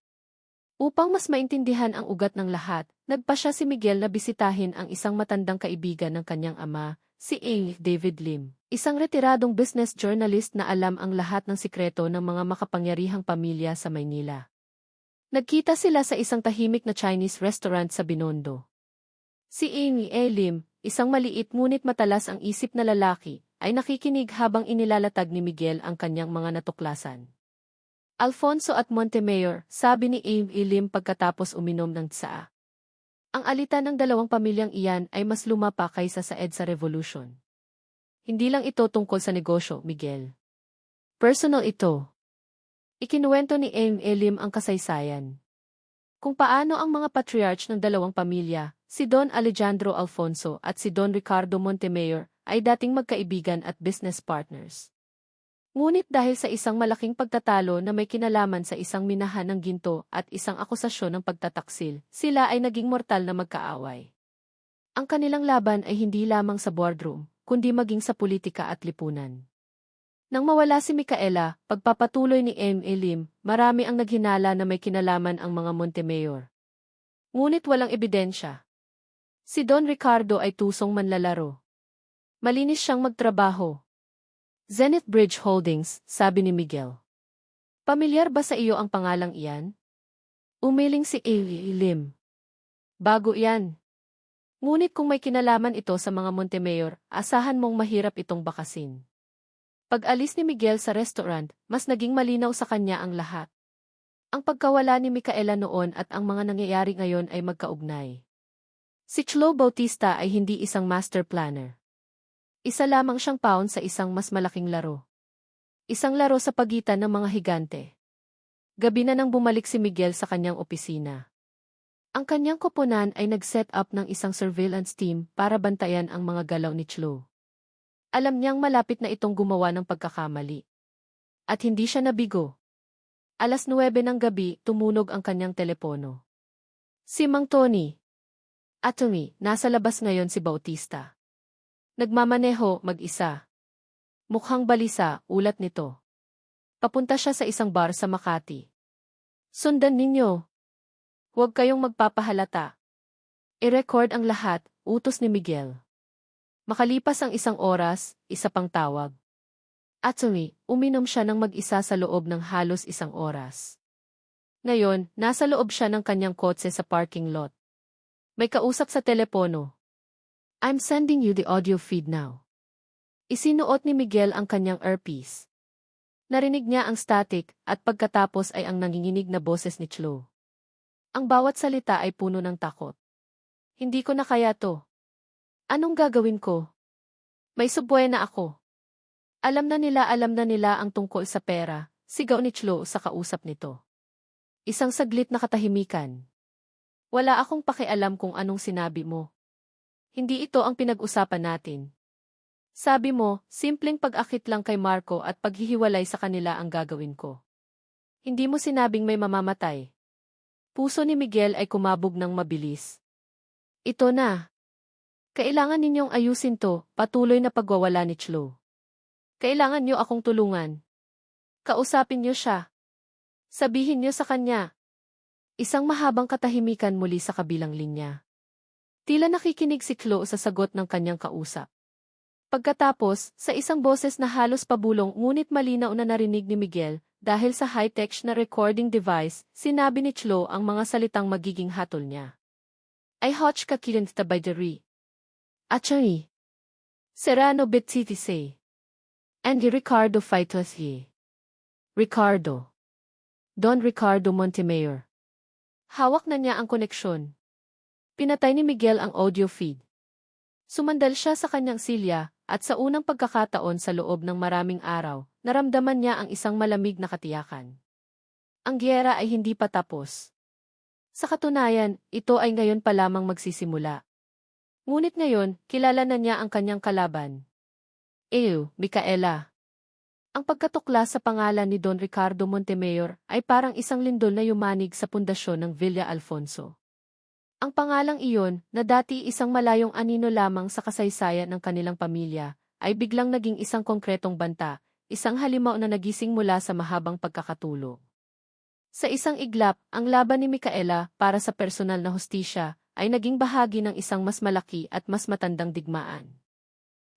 Upang mas maintindihan ang ugat ng lahat, nagpasya si Miguel na bisitahin ang isang matandang kaibigan ng kanyang ama, si David Lim, isang retiradong business journalist na alam ang lahat ng sikreto ng mga makapangyarihang pamilya sa Maynila. Nagkita sila sa isang tahimik na Chinese restaurant sa Binondo. Si Lim, isang maliit ngunit matalas ang isip na lalaki, ay nakikinig habang inilalatag ni Miguel ang kanyang mga natuklasan. Alfonso at Montemayor, sabi ni Lim pagkatapos uminom ng tsaa. Ang alitan ng dalawang pamilyang iyan ay mas lumapa kaysa sa EDSA Revolution. Hindi lang ito tungkol sa negosyo, Miguel. Personal ito. Ikinuwento ni Lim ang kasaysayan. Kung paano ang mga patriarch ng dalawang pamilya, si Don Alejandro Alfonso at si Don Ricardo Montemayor, ay dating magkaibigan at business partners. Ngunit dahil sa isang malaking pagtatalo na may kinalaman sa isang minahan ng ginto at isang akusasyon ng pagtataksil, sila ay naging mortal na magkaaway. Ang kanilang laban ay hindi lamang sa boardroom, kundi maging sa politika at lipunan. Nang mawala si Micaela, pagpapatuloy ni Lim, marami ang naghinala na may kinalaman ang mga Montemayor. Ngunit walang ebidensya. Si Don Ricardo ay tusong manlalaro. Malinis siyang magtrabaho. Zenith Bridge Holdings, sabi ni Miguel. Pamilyar ba sa iyo ang pangalang iyan? Umiling si Lim. Bago yan. Ngunit kung may kinalaman ito sa mga Montemayor, asahan mong mahirap itong bakasin. Pag-alis ni Miguel sa restaurant, mas naging malinaw sa kanya ang lahat. Ang pagkawala ni Micaela noon at ang mga nangyayari ngayon ay magkaugnay. Si Chlo Bautista ay hindi isang master planner. Isa lamang siyang pawn sa isang mas malaking laro. Isang laro sa pagitan ng mga higante. Gabi na nang bumalik si Miguel sa kanyang opisina. Ang kanyang koponan ay nag-set up ng isang surveillance team para bantayan ang mga galaw ni Chlo. Alam niyang malapit na itong gumawa ng pagkakamali. At hindi siya nabigo. 9:00 ng gabi, tumunog ang kanyang telepono. Si Mang Tony. Attorney, nasa labas ngayon si Bautista. Nagmamaneho, mag-isa. Mukhang balisa, ulat nito. Papunta siya sa isang bar sa Makati. Sundan ninyo. Huwag kayong magpapahalata. I-record ang lahat, utos ni Miguel. Makalipas ang 1 oras, isa pang tawag. Attorney, uminom siya ng mag-isa sa loob ng halos 1 oras. Ngayon, nasa loob siya ng kanyang kotse sa parking lot. May kausap sa telepono. I'm sending you the audio feed now. Isinuot ni Miguel ang kanyang earpiece. Narinig niya ang static at pagkatapos ay ang nanginginig na boses ni Chlo. Ang bawat salita ay puno ng takot. Hindi ko na kaya to. Anong gagawin ko? May subwena ako. Alam na nila ang tungkol sa pera, sigaw ni Chlo sa kausap nito. Isang saglit na katahimikan. Wala akong pakialam kung anong sinabi mo. Hindi ito ang pinag-usapan natin. Sabi mo, simpleng pag-akit lang kay Marco at paghihiwalay sa kanila ang gagawin ko. Hindi mo sinabing may mamamatay. Puso ni Miguel ay kumabog ng mabilis. Ito na. Kailangan ninyong ayusin to, patuloy na pagwawala ni Chlo. Kailangan niyo akong tulungan. Kausapin niyo siya. Sabihin niyo sa kanya. Isang mahabang katahimikan muli sa kabilang linya. Tila nakikinig si Chlo sa sagot ng kanyang kausap. Pagkatapos, sa isang boses na halos pabulong ngunit malinaw na narinig ni Miguel, dahil sa high-tech na recording device, sinabi ni Chlo ang mga salitang magiging hatol niya. Ay hotch ka kirinta by the re. Achari. Serrano Betsiti say. And Ricardo Faitos ye. Ricardo. Don Ricardo Montemayor. Hawak na niya ang koneksyon. Pinatay ni Miguel ang audio feed. Sumandal siya sa kanyang silya, at sa unang pagkakataon sa loob ng maraming araw, naramdaman niya ang isang malamig na katiyakan. Ang giyera ay hindi pa tapos. Sa katunayan, ito ay ngayon pa lamang magsisimula. Ngunit ngayon, kilala na niya ang kanyang kalaban. Micaela. Ang pagkatukla sa pangalan ni Don Ricardo Montemayor ay parang isang lindol na yumanig sa pundasyon ng Villa Alfonso. Ang pangalang iyon, na dati isang malayong anino lamang sa kasaysayan ng kanilang pamilya, ay biglang naging isang konkretong banta, isang halimaw na nagising mula sa mahabang pagkakatulog. Sa isang iglap, ang laban ni Micaela para sa personal na hustisya ay naging bahagi ng isang mas malaki at mas matandang digmaan.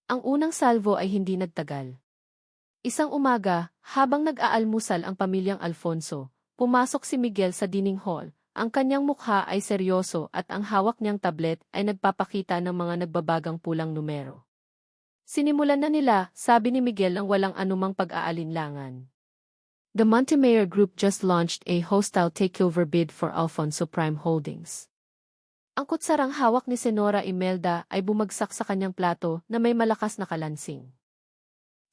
Ang unang salvo ay hindi nagtagal. Isang umaga, habang nag-aalmusal ang pamilyang Alfonso, pumasok si Miguel sa dining hall. Ang kanyang mukha ay seryoso at ang hawak niyang tablet ay nagpapakita ng mga nagbabagang pulang numero. Sinimulan na nila, sabi ni Miguel ang walang anumang pag-aalinlangan. The Montemayor Group just launched a hostile takeover bid for Alfonso Prime Holdings. Ang kutsarang hawak ni Senora Imelda ay bumagsak sa kanyang plato na may malakas na kalansing.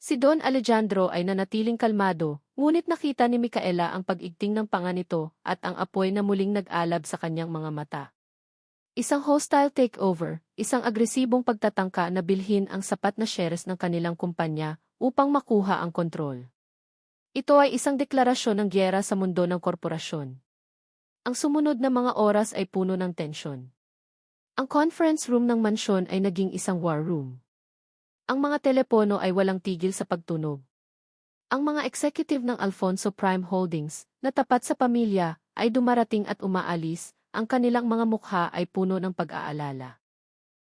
Si Don Alejandro ay nanatiling kalmado, ngunit nakita ni Micaela ang pag-igting ng panga nito at ang apoy na muling nag-alab sa kanyang mga mata. Isang hostile takeover, isang agresibong pagtatangka na bilhin ang sapat na shares ng kanilang kumpanya upang makuha ang kontrol. Ito ay isang deklarasyon ng giyera sa mundo ng korporasyon. Ang sumunod na mga oras ay puno ng tensyon. Ang conference room ng mansyon ay naging isang war room. Ang mga telepono ay walang tigil sa pagtunog. Ang mga executive ng Alfonso Prime Holdings, na tapat sa pamilya, ay dumarating at umaalis, ang kanilang mga mukha ay puno ng pag-aalala.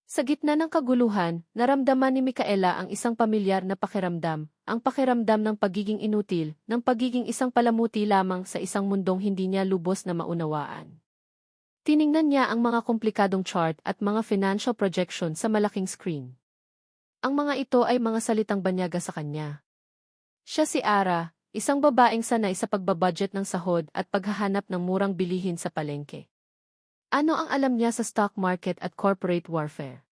Sa gitna ng kaguluhan, naramdaman ni Micaela ang isang pamilyar na pakiramdam, ang pakiramdam ng pagiging inutil, ng pagiging isang palamuti lamang sa isang mundong hindi niya lubos na maunawaan. Tiningnan niya ang mga komplikadong chart at mga financial projection sa malaking screen. Ang mga ito ay mga salitang banyaga sa kanya. Siya si Ara, isang babaeng sanay sa pagbabudget ng sahod at paghahanap ng murang bilihin sa palengke. Ano ang alam niya sa stock market at corporate warfare?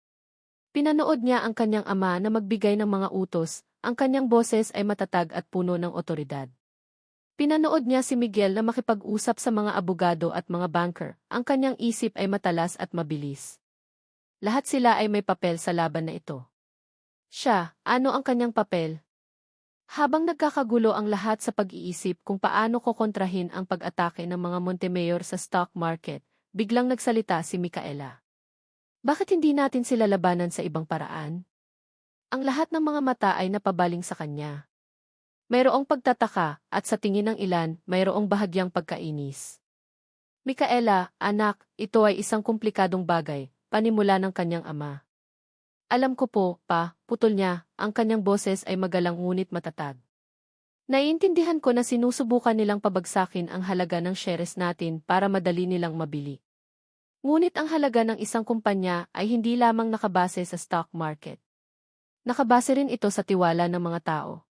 Pinanood niya ang kanyang ama na magbigay ng mga utos, ang kanyang boses ay matatag at puno ng otoridad. Pinanood niya si Miguel na makipag-usap sa mga abogado at mga banker, ang kanyang isip ay matalas at mabilis. Lahat sila ay may papel sa laban na ito. Siya, ano ang kanyang papel? Habang nagkakagulo ang lahat sa pag-iisip kung paano kokontrahin ang pag-atake ng mga Montemayor sa stock market, biglang nagsalita si Micaela. Bakit hindi natin sila labanan sa ibang paraan? Ang lahat ng mga mata ay napabaling sa kanya. Mayroong pagtataka, at sa tingin ng ilan, mayroong bahagyang pagkainis. Micaela, anak, ito ay isang komplikadong bagay, panimula ng kanyang ama. Alam ko po, pa, putol niya, ang kanyang boses ay magalang ngunit matatag. Naiintindihan ko na sinusubukan nilang pabagsakin ang halaga ng shares natin para madali nilang mabili. Ngunit ang halaga ng isang kumpanya ay hindi lamang nakabase sa stock market. Nakabase rin ito sa tiwala ng mga tao.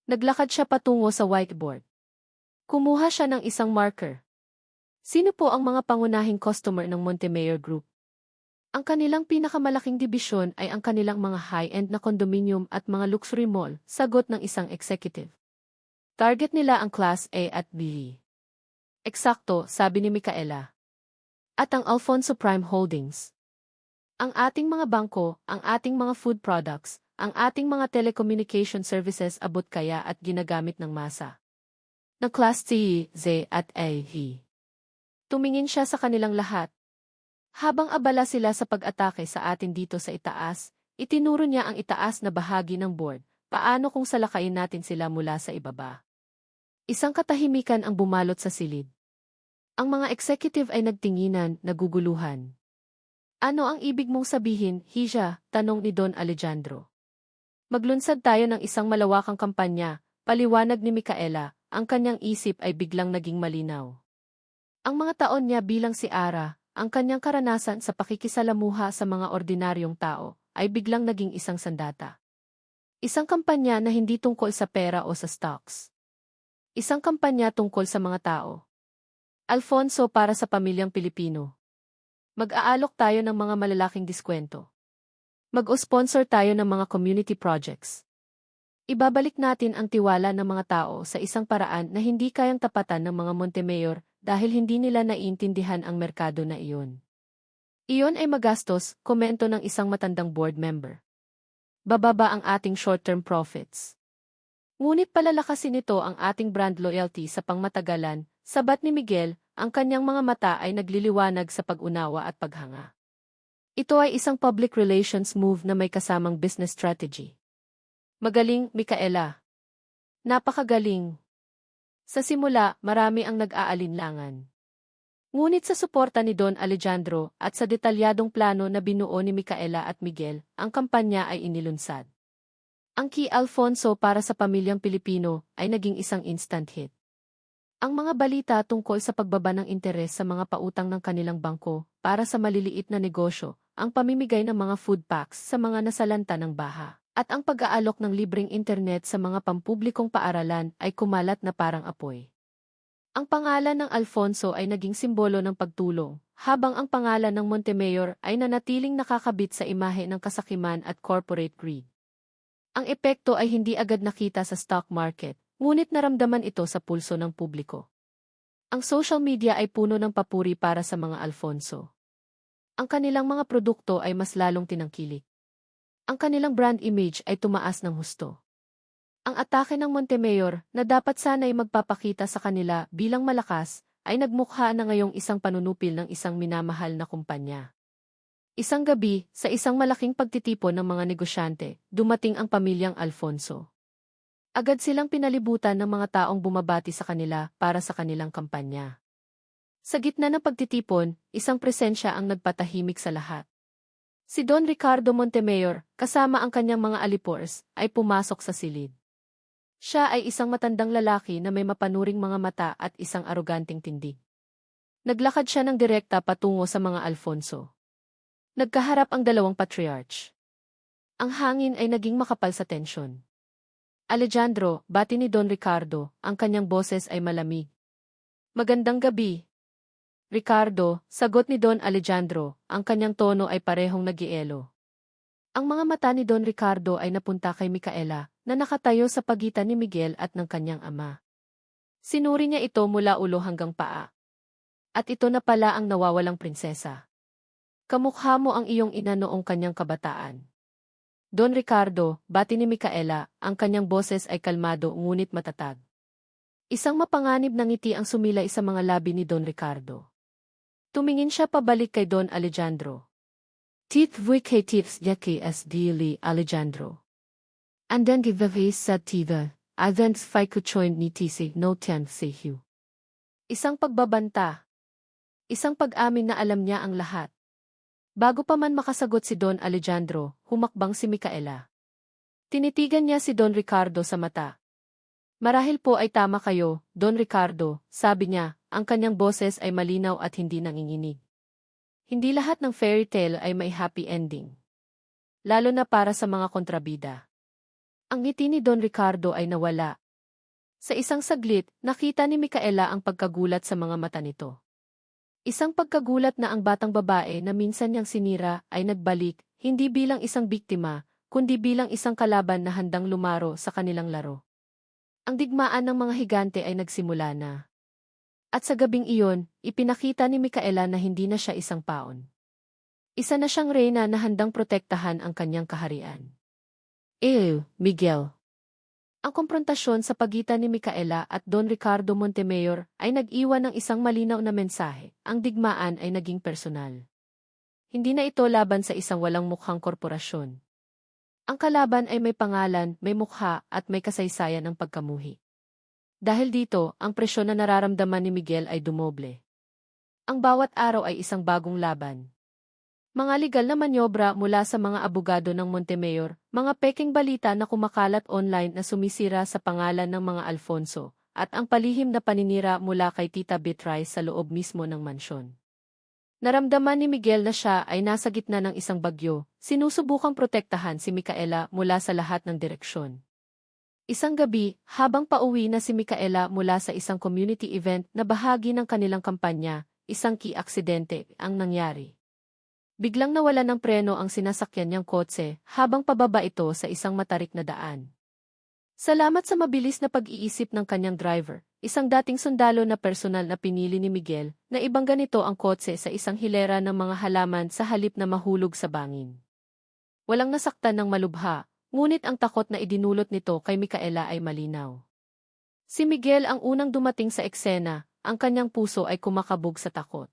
Naglakad siya patungo sa whiteboard. Kumuha siya ng isang marker. Sino po ang mga pangunahing customer ng Montemayor Group? Ang kanilang pinakamalaking dibisyon ay ang kanilang mga high-end na condominium at mga luxury mall, sagot ng isang executive. Target nila ang Class A at B. Eksakto, sabi ni Micaela. At ang Alfonso Prime Holdings. Ang ating mga bangko, ang ating mga food products, ang ating mga telecommunication services abot kaya at ginagamit ng masa. Na Class C, Z at A. Tumingin siya sa kanilang lahat. Habang abala sila sa pag-atake sa atin dito sa itaas, itinuro niya ang itaas na bahagi ng board, paano kung salakayin natin sila mula sa ibaba. Isang katahimikan ang bumalot sa silid. Ang mga executive ay nagtinginan, naguguluhan. Ano ang ibig mong sabihin, Hija? Tanong ni Don Alejandro. Maglunsad tayo ng isang malawakang kampanya, paliwanag ni Micaela, ang kanyang isip ay biglang naging malinaw. Ang mga taon niya bilang si Ara, ang kanyang karanasan sa pakikisalamuha sa mga ordinaryong tao, ay biglang naging isang sandata. Isang kampanya na hindi tungkol sa pera o sa stocks. Isang kampanya tungkol sa mga tao. Alfonso para sa pamilyang Pilipino. Mag-aalok tayo ng mga malalaking diskwento. Mag-o-sponsor tayo ng mga community projects. Ibabalik natin ang tiwala ng mga tao sa isang paraan na hindi kayang tapatan ng mga Montemayor dahil hindi nila naiintindihan ang merkado na iyon. Iyon ay magastos, komento ng isang matandang board member. Bababa ang ating short-term profits. Ngunit palalakasin nito ang ating brand loyalty sa pangmatagalan, sabat ni Miguel, ang kanyang mga mata ay nagliliwanag sa pag-unawa at paghanga. Ito ay isang public relations move na may kasamang business strategy. Magaling, Micaela. Napakagaling. Sa simula, marami ang nag-aalinlangan. Ngunit sa suporta ni Don Alejandro at sa detalyadong plano na binuo ni Micaela at Miguel, ang kampanya ay inilunsad. Ang Key Alfonso para sa pamilyang Pilipino ay naging isang instant hit. Ang mga balita tungkol sa pagbaba ng interes sa mga pautang ng kanilang bangko para sa maliliit na negosyo, ang pamimigay ng mga food packs sa mga nasalanta ng baha, at ang pag-aalok ng libreng internet sa mga pampublikong paaralan ay kumalat na parang apoy. Ang pangalan ng Alfonso ay naging simbolo ng pagtulong, habang ang pangalan ng Montemayor ay nanatiling nakakabit sa imahe ng kasakiman at corporate greed. Ang epekto ay hindi agad nakita sa stock market, ngunit naramdaman ito sa pulso ng publiko. Ang social media ay puno ng papuri para sa mga Alfonso. Ang kanilang mga produkto ay mas lalong tinangkilik. Ang kanilang brand image ay tumaas ng husto. Ang atake ng Montemayor, na dapat sana'y magpapakita sa kanila bilang malakas, ay nagmukha na ngayong isang panunupil ng isang minamahal na kumpanya. Isang gabi, sa isang malaking pagtitipon ng mga negosyante, dumating ang pamilyang Alfonso. Agad silang pinalibutan ng mga taong bumabati sa kanila para sa kanilang kampanya. Sa gitna ng pagtitipon, isang presensya ang nagpatahimik sa lahat. Si Don Ricardo Montemayor, kasama ang kanyang mga alipores, ay pumasok sa silid. Siya ay isang matandang lalaki na may mapanuring mga mata at isang aroganting tindig. Naglakad siya ng direkta patungo sa mga Alfonso. Nagkaharap ang dalawang patriarch. Ang hangin ay naging makapal sa tensyon. Alejandro, bati ni Don Ricardo, ang kanyang boses ay malamig. Magandang gabi. Ricardo, sagot ni Don Alejandro, ang kanyang tono ay parehong nagielo. Ang mga mata ni Don Ricardo ay napunta kay Micaela, na nakatayo sa pagitan ni Miguel at ng kanyang ama. Sinuri niya ito mula ulo hanggang paa. At ito na pala ang nawawalang prinsesa. Kamukha mo ang iyong ina noong kanyang kabataan. Don Ricardo, bati ni Micaela, ang kanyang boses ay kalmado ngunit matatag. Isang mapanganib na ngiti ang sumilay sa mga labi ni Don Ricardo. Tumingin siya pabalik kay Don Alejandro. Tit vui kay tips yaki as dili Alejandro. And then giveaway sa tiva, advents fi kuchoin ni tisi no tian sehu. Isang pagbabanta. Isang pag-amin na alam niya ang lahat. Bago pa man makasagot si Don Alejandro, humakbang si Micaela. Tinitigan niya si Don Ricardo sa mata. Marahil po ay tama kayo, Don Ricardo, sabi niya, ang kanyang boses ay malinaw at hindi nanginginig. Hindi lahat ng fairy tale ay may happy ending. Lalo na para sa mga kontrabida. Ang ngiti ni Don Ricardo ay nawala. Sa isang saglit, nakita ni Micaela ang pagkagulat sa mga mata nito. Isang pagkagulat na ang batang babae na minsan niyang sinira ay nagbalik, hindi bilang isang biktima, kundi bilang isang kalaban na handang lumaro sa kanilang laro. Ang digmaan ng mga higante ay nagsimula na. At sa gabing iyon, ipinakita ni Micaela na hindi na siya isang paon. Isa na siyang reyna na handang protektahan ang kanyang kaharian. Miguel. Ang komprontasyon sa pagitan ni Micaela at Don Ricardo Montemayor ay nag-iwan ng isang malinaw na mensahe. Ang digmaan ay naging personal. Hindi na ito laban sa isang walang mukhang korporasyon. Ang kalaban ay may pangalan, may mukha, at may kasaysayan ng pagkamuhi. Dahil dito, ang presyon na nararamdaman ni Miguel ay dumoble. Ang bawat araw ay isang bagong laban. Mga legal na manyobra mula sa mga abogado ng Montemayor, mga peking balita na kumakalat online na sumisira sa pangalan ng mga Alfonso, at ang palihim na paninira mula kay Tita Beatrice sa loob mismo ng mansyon. Naramdaman ni Miguel na siya ay nasa gitna ng isang bagyo, sinusubukang protektahan si Micaela mula sa lahat ng direksyon. Isang gabi, habang pauwi na si Micaela mula sa isang community event na bahagi ng kanilang kampanya, isang aksidente ang nangyari. Biglang nawala ng preno ang sinasakyan niyang kotse habang pababa ito sa isang matarik na daan. Salamat sa mabilis na pag-iisip ng kanyang driver, isang dating sundalo na personal na pinili ni Miguel, na ibangga nito ang kotse sa isang hilera ng mga halaman sa halip na mahulog sa bangin. Walang nasaktan ng malubha, ngunit ang takot na idinulot nito kay Micaela ay malinaw. Si Miguel ang unang dumating sa eksena, ang kanyang puso ay kumakabog sa takot.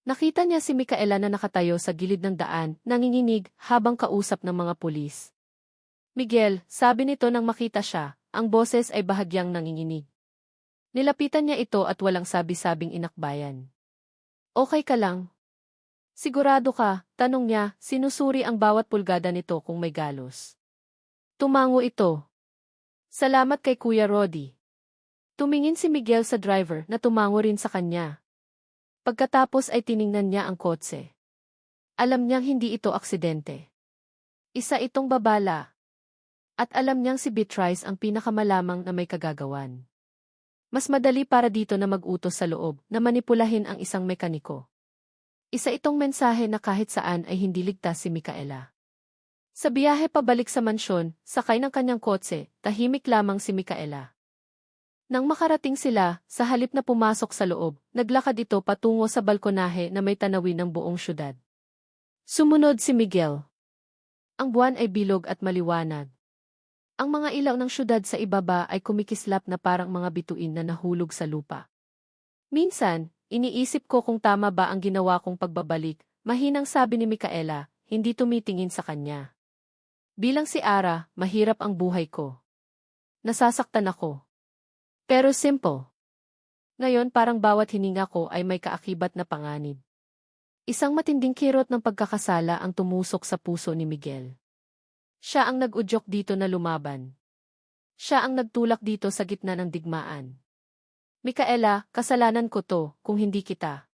Nakita niya si Micaela na nakatayo sa gilid ng daan, nanginginig habang kausap ng mga pulis. Miguel, sabi nito nang makita siya, ang boses ay bahagyang nanginginig. Nilapitan niya ito at walang sabi-sabing inakbayan. Okay ka lang? Sigurado ka, tanong niya, sinusuri ang bawat pulgada nito kung may galos. Tumango ito. Salamat kay Kuya Roddy. Tumingin si Miguel sa driver na tumango rin sa kanya. Pagkatapos ay tiningnan niya ang kotse. Alam niyang hindi ito aksidente. Isa itong babala. At alam niyang si Beatrice ang pinakamalamang na may kagagawan. Mas madali para dito na mag-utos sa loob na manipulahin ang isang mekaniko. Isa itong mensahe na kahit saan ay hindi ligtas si Micaela. Sa biyahe pabalik sa mansyon, sakay ng kanyang kotse, tahimik lamang si Micaela. Nang makarating sila, sa halip na pumasok sa loob, naglakad ito patungo sa balkonahe na may tanawin ng buong syudad. Sumunod si Miguel. Ang buwan ay bilog at maliwanag. Ang mga ilaw ng syudad sa ibaba ay kumikislap na parang mga bituin na nahulog sa lupa. Minsan, iniisip ko kung tama ba ang ginawa kong pagbabalik, mahinang sabi ni Micaela, hindi tumitingin sa kanya. Bilang si Ara, mahirap ang buhay ko. Nasasaktan ako. Pero simple. Ngayon parang bawat hininga ko ay may kaakibat na panganib. Isang matinding kirot ng pagkakasala ang tumusok sa puso ni Miguel. Siya ang nag-udyok dito na lumaban. Siya ang nagtulak dito sa gitna ng digmaan. Micaela, kasalanan ko to, kung hindi kita.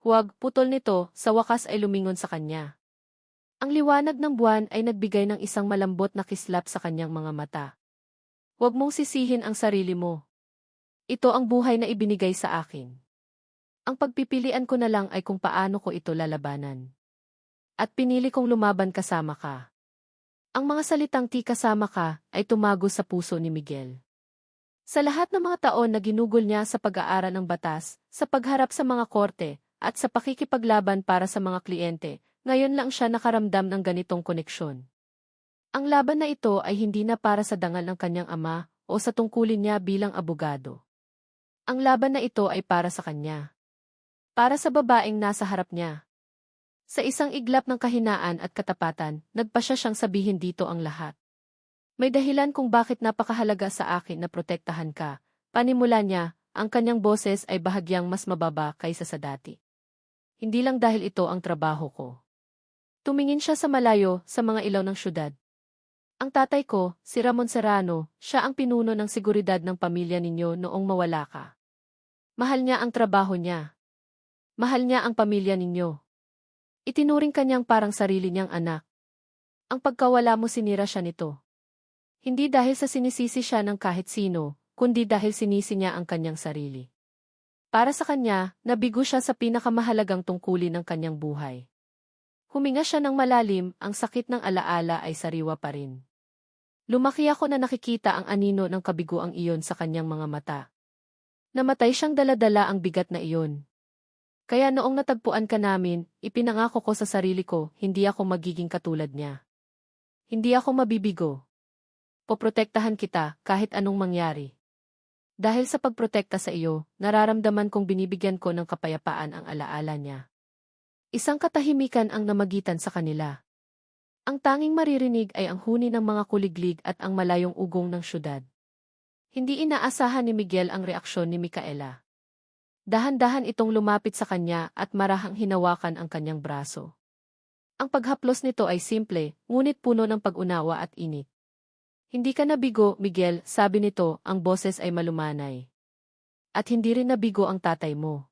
Huwag, putol nito, sa wakas ay lumingon sa kanya. Ang liwanag ng buwan ay nagbigay ng isang malambot na kislap sa kanyang mga mata. Huwag mong sisihin ang sarili mo. Ito ang buhay na ibinigay sa akin. Ang pagpipilian ko na lang ay kung paano ko ito lalabanan. At pinili kong lumaban kasama ka. Ang mga salitang "ti kasama ka" ay tumago sa puso ni Miguel. Sa lahat ng mga taon na ginugol niya sa pag-aaral ng batas, sa pagharap sa mga korte, at sa pakikipaglaban para sa mga kliyente, ngayon lang siya nakaramdam ng ganitong koneksyon. Ang laban na ito ay hindi na para sa dangal ng kanyang ama o sa tungkulin niya bilang abogado. Ang laban na ito ay para sa kanya. Para sa babaeng nasa harap niya. Sa isang iglap ng kahinaan at katapatan, nagpasya siyang sabihin dito ang lahat. May dahilan kung bakit napakahalaga sa akin na protektahan ka. Panimula niya, ang kanyang boses ay bahagyang mas mababa kaysa sa dati. Hindi lang dahil ito ang trabaho ko. Tumingin siya sa malayo, sa mga ilaw ng syudad. Ang tatay ko, si Ramon Serrano, siya ang pinuno ng seguridad ng pamilya ninyo noong mawala ka. Mahal niya ang trabaho niya. Mahal niya ang pamilya ninyo. Itinuring kanyang parang sarili niyang anak. Ang pagkawala mo sinira siya nito. Hindi dahil sa sinisisi siya ng kahit sino, kundi dahil sinisi niya ang kanyang sarili. Para sa kanya, nabigo siya sa pinakamahalagang tungkulin ng kanyang buhay. Huminga siya ng malalim, ang sakit ng alaala ay sariwa pa rin. Lumaki ako na nakikita ang anino ng kabiguang iyon sa kanyang mga mata. Namatay siyang dala-dala ang bigat na iyon. Kaya noong natagpuan ka namin, ipinangako ko sa sarili ko, hindi ako magiging katulad niya. Hindi ako mabibigo. Poprotektahan kita kahit anong mangyari. Dahil sa pagprotekta sa iyo, nararamdaman kong binibigyan ko ng kapayapaan ang alaala niya. Isang katahimikan ang namagitan sa kanila. Ang tanging maririnig ay ang huni ng mga kuliglig at ang malayong ugong ng syudad. Hindi inaasahan ni Miguel ang reaksyon ni Micaela. Dahan-dahan itong lumapit sa kanya at marahang hinawakan ang kanyang braso. Ang paghaplos nito ay simple, ngunit puno ng pag-unawa at init. Hindi ka nabigo, Miguel, sabi nito, ang boses ay malumanay. At hindi rin nabigo ang tatay mo.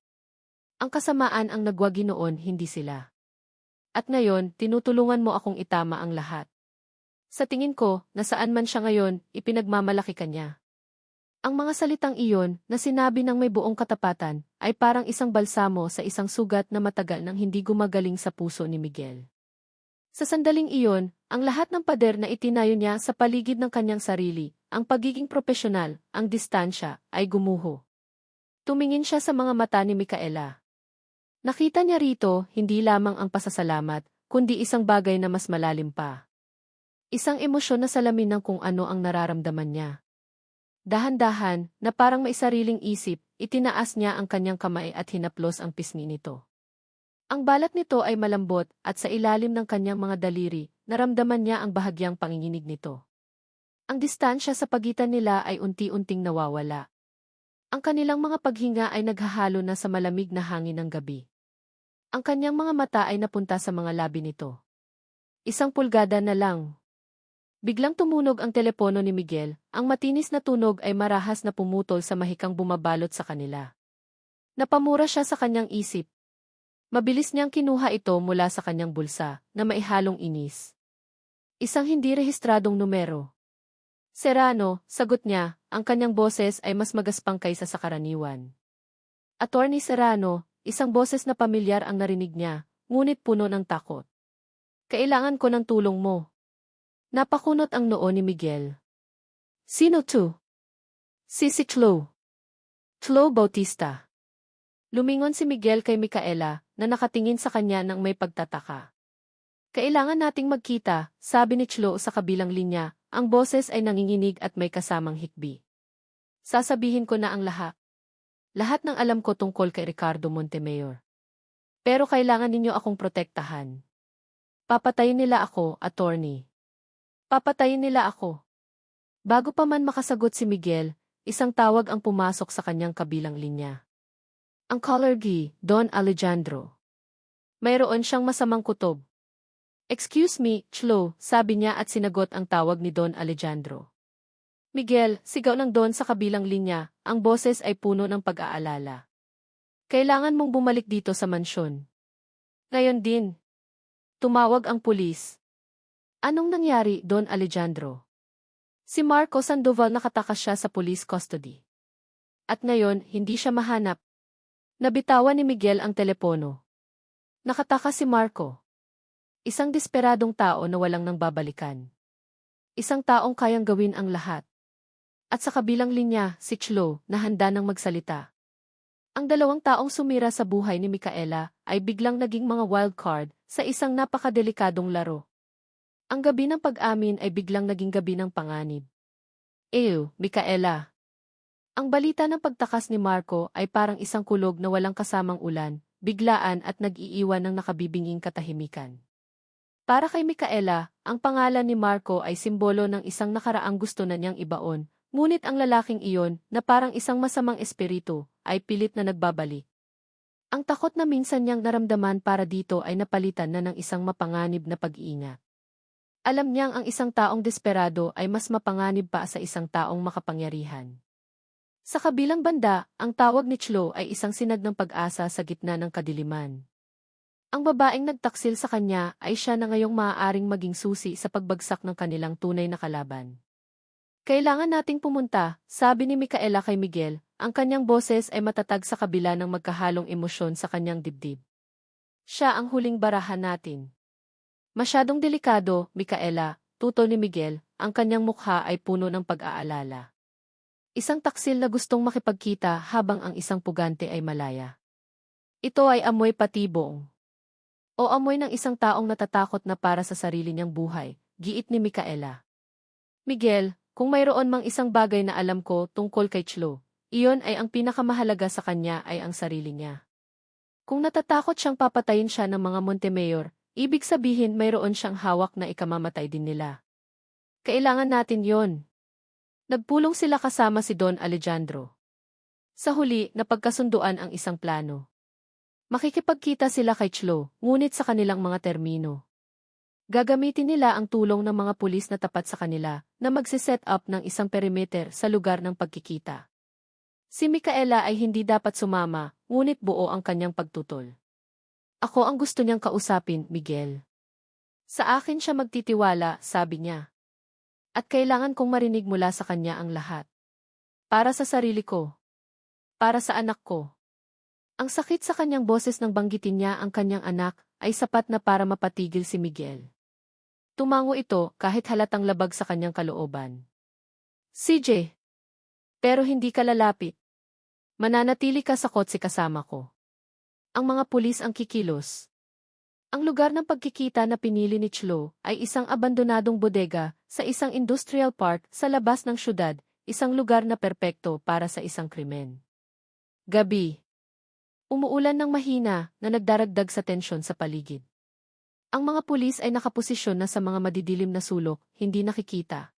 Ang kasamaan ang nagwagi noon, hindi sila. At ngayon, tinutulungan mo akong itama ang lahat. Sa tingin ko, nasaan man siya ngayon, ipinagmamalaki ka niya. Ang mga salitang iyon, na sinabi ng may buong katapatan, ay parang isang balsamo sa isang sugat na matagal nang hindi gumagaling sa puso ni Miguel. Sa sandaling iyon, ang lahat ng pader na itinayo niya sa paligid ng kanyang sarili, ang pagiging propesyonal, ang distansya, ay gumuho. Tumingin siya sa mga mata ni Micaela. Nakita niya rito, hindi lamang ang pasasalamat, kundi isang bagay na mas malalim pa. Isang emosyon na salamin ng kung ano ang nararamdaman niya. Dahan-dahan, na parang may sariling isip, itinaas niya ang kanyang kamay at hinaplos ang pisngi nito. Ang balat nito ay malambot at sa ilalim ng kanyang mga daliri, naramdaman niya ang bahagyang panginginig nito. Ang distansya sa pagitan nila ay unti-unting nawawala. Ang kanilang mga paghinga ay naghahalo na sa malamig na hangin ng gabi. Ang kanyang mga mata ay napunta sa mga labi nito. 1 pulgada na lang. Biglang tumunog ang telepono ni Miguel, ang matinis na tunog ay marahas na pumutol sa mahikang bumabalot sa kanila. Napamura siya sa kanyang isip. Mabilis niyang kinuha ito mula sa kanyang bulsa, na maihalong inis. Isang hindi rehistradong numero. Serrano, sagot niya, ang kanyang boses ay mas magaspang kaysa sa karaniwan. Attorney Serrano, isang boses na pamilyar ang narinig niya, ngunit puno ng takot. Kailangan ko ng tulong mo. Napakunot ang noo ni Miguel. Sino to? Si Chlo. Chlo Bautista. Lumingon si Miguel kay Micaela, na nakatingin sa kanya nang may pagtataka. Kailangan nating magkita, sabi ni Chlo sa kabilang linya, ang boses ay nanginginig at may kasamang hikbi. Sasabihin ko na ang lahat. Lahat ng alam ko tungkol kay Ricardo Montemayor. Pero kailangan ninyo akong protektahan. Papatayin nila ako, attorney. Papatayin nila ako. Bago pa man makasagot si Miguel, isang tawag ang pumasok sa kanyang kabilang linya. Ang Caller Don Alejandro. Mayroon siyang masamang kutob. Excuse me, Chlo, sabi niya at sinagot ang tawag ni Don Alejandro. Miguel, sigaw ng Don sa kabilang linya, ang boses ay puno ng pag-aalala. Kailangan mong bumalik dito sa mansyon. Ngayon din. Tumawag ang pulis. Anong nangyari, Don Alejandro? Si Marco Sandoval nakatakas siya sa police custody. At ngayon, hindi siya mahanap. Nabitawan ni Miguel ang telepono. Nakatakas si Marco. Isang desperadong tao na walang nang babalikan. Isang taong kayang gawin ang lahat. At sa kabilang linya, si Chlo, na handa nang magsalita. Ang 2 taong sumira sa buhay ni Micaela ay biglang naging mga wild card sa isang napakadelikadong laro. Ang gabi ng pag-amin ay biglang naging gabi ng panganib. Micaela. Ang balita ng pagtakas ni Marco ay parang isang kulog na walang kasamang ulan, biglaan at nag-iiwan ng nakabibinging katahimikan. Para kay Micaela, ang pangalan ni Marco ay simbolo ng isang nakaraang gusto na niyang ibaon, ngunit ang lalaking iyon, na parang isang masamang espiritu, ay pilit na nagbabalik. Ang takot na minsan niyang naramdaman para dito ay napalitan na ng isang mapanganib na pag-iingat. Alam niyang ang isang taong desperado ay mas mapanganib pa sa isang taong makapangyarihan. Sa kabilang banda, ang tawag ni Chlo ay isang sinag ng pag-asa sa gitna ng kadiliman. Ang babaeng nagtaksil sa kanya ay siya na ngayong maaaring maging susi sa pagbagsak ng kanilang tunay na kalaban. Kailangan nating pumunta, sabi ni Micaela kay Miguel, ang kanyang boses ay matatag sa kabila ng magkahalong emosyon sa kanyang dibdib. Siya ang huling barahan natin. Masyadong delikado, Micaela, tutol ni Miguel, ang kanyang mukha ay puno ng pag-aalala. Isang taksil na gustong makipagkita habang ang isang pugante ay malaya. Ito ay amoy patibong. O amoy ng isang taong natatakot na para sa sarili niyang buhay, giit ni Micaela. Miguel, kung mayroon mang isang bagay na alam ko tungkol kay Chlo, iyon ay ang pinakamahalaga sa kanya ay ang sarili niya. Kung natatakot siyang papatayin siya ng mga Montemayor, ibig sabihin mayroon siyang hawak na ikamamatay din nila. Kailangan natin yon. Nagpulong sila kasama si Don Alejandro. Sa huli, napagkasunduan ang isang plano. Makikipagkita sila kay Chlo, ngunit sa kanilang mga termino. Gagamitin nila ang tulong ng mga pulis na tapat sa kanila na magsiset up ng isang perimeter sa lugar ng pagkikita. Si Micaela ay hindi dapat sumama, ngunit buo ang kanyang pagtutol. Ako ang gusto niyang kausapin, Miguel. Sa akin siya magtitiwala, sabi niya. At kailangan kong marinig mula sa kanya ang lahat. Para sa sarili ko. Para sa anak ko. Ang sakit sa kanyang boses nang banggitin niya ang kanyang anak ay sapat na para mapatigil si Miguel. Tumango ito kahit halatang labag sa kanyang kalooban. CJ. Pero hindi ka lalapit. Mananatili ka sa kotse kasama ko. Ang mga pulis ang kikilos. Ang lugar ng pagkikita na pinili ni Chloe ay isang abandonadong bodega sa isang industrial park sa labas ng syudad, isang lugar na perpekto para sa isang krimen. Gabi. Umuulan ng mahina na nagdaragdag sa tensyon sa paligid. Ang mga pulis ay nakaposisyon na sa mga madidilim na sulok, hindi nakikita.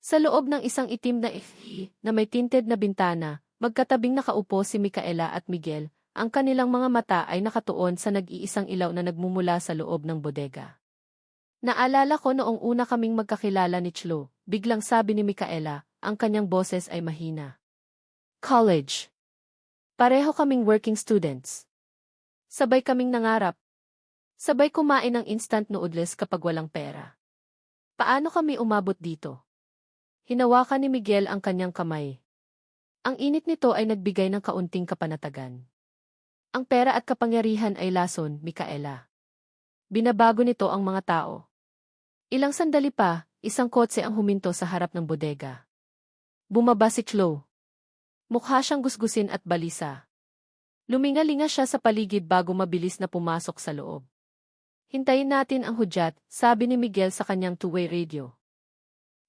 Sa loob ng isang itim na FE na may tinted na bintana, magkatabing nakaupo si Micaela at Miguel, ang kanilang mga mata ay nakatuon sa nag-iisang ilaw na nagmumula sa loob ng bodega. Naalala ko noong una kaming magkakilala ni Chloe, biglang sabi ni Micaela, ang kanyang boses ay mahina. College. Pareho kaming working students. Sabay kaming nangarap. Sabay kumain ng instant noodles kapag walang pera. Paano kami umabot dito? Hinawakan ni Miguel ang kanyang kamay. Ang init nito ay nagbigay ng kaunting kapanatagan. Ang pera at kapangyarihan ay lason, Micaela. Binabago nito ang mga tao. Ilang sandali pa, isang kotse ang huminto sa harap ng bodega. Bumaba si Chloe. Mukha siyang gusgusin at balisa. Lumingalinga siya sa paligid bago mabilis na pumasok sa loob. Hintayin natin ang hudyat, sabi ni Miguel sa kanyang two-way radio.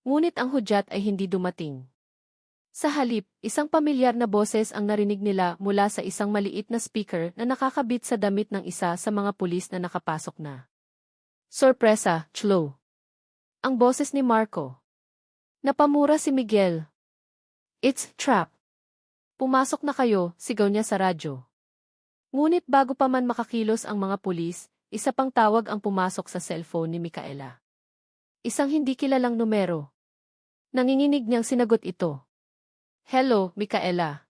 Ngunit ang hudyat ay hindi dumating. Sa halip, isang pamilyar na boses ang narinig nila mula sa isang maliit na speaker na nakakabit sa damit ng isa sa mga pulis na nakapasok na. Sorpresa, Chloe. Ang boses ni Marco. Napamura si Miguel. It's trap. Pumasok na kayo, sigaw niya sa radyo. Ngunit bago pa man makakilos ang mga pulis, isa pang tawag ang pumasok sa cellphone ni Micaela. Isang hindi kilalang numero. Nanginginig niyang sinagot ito. Hello, Micaela.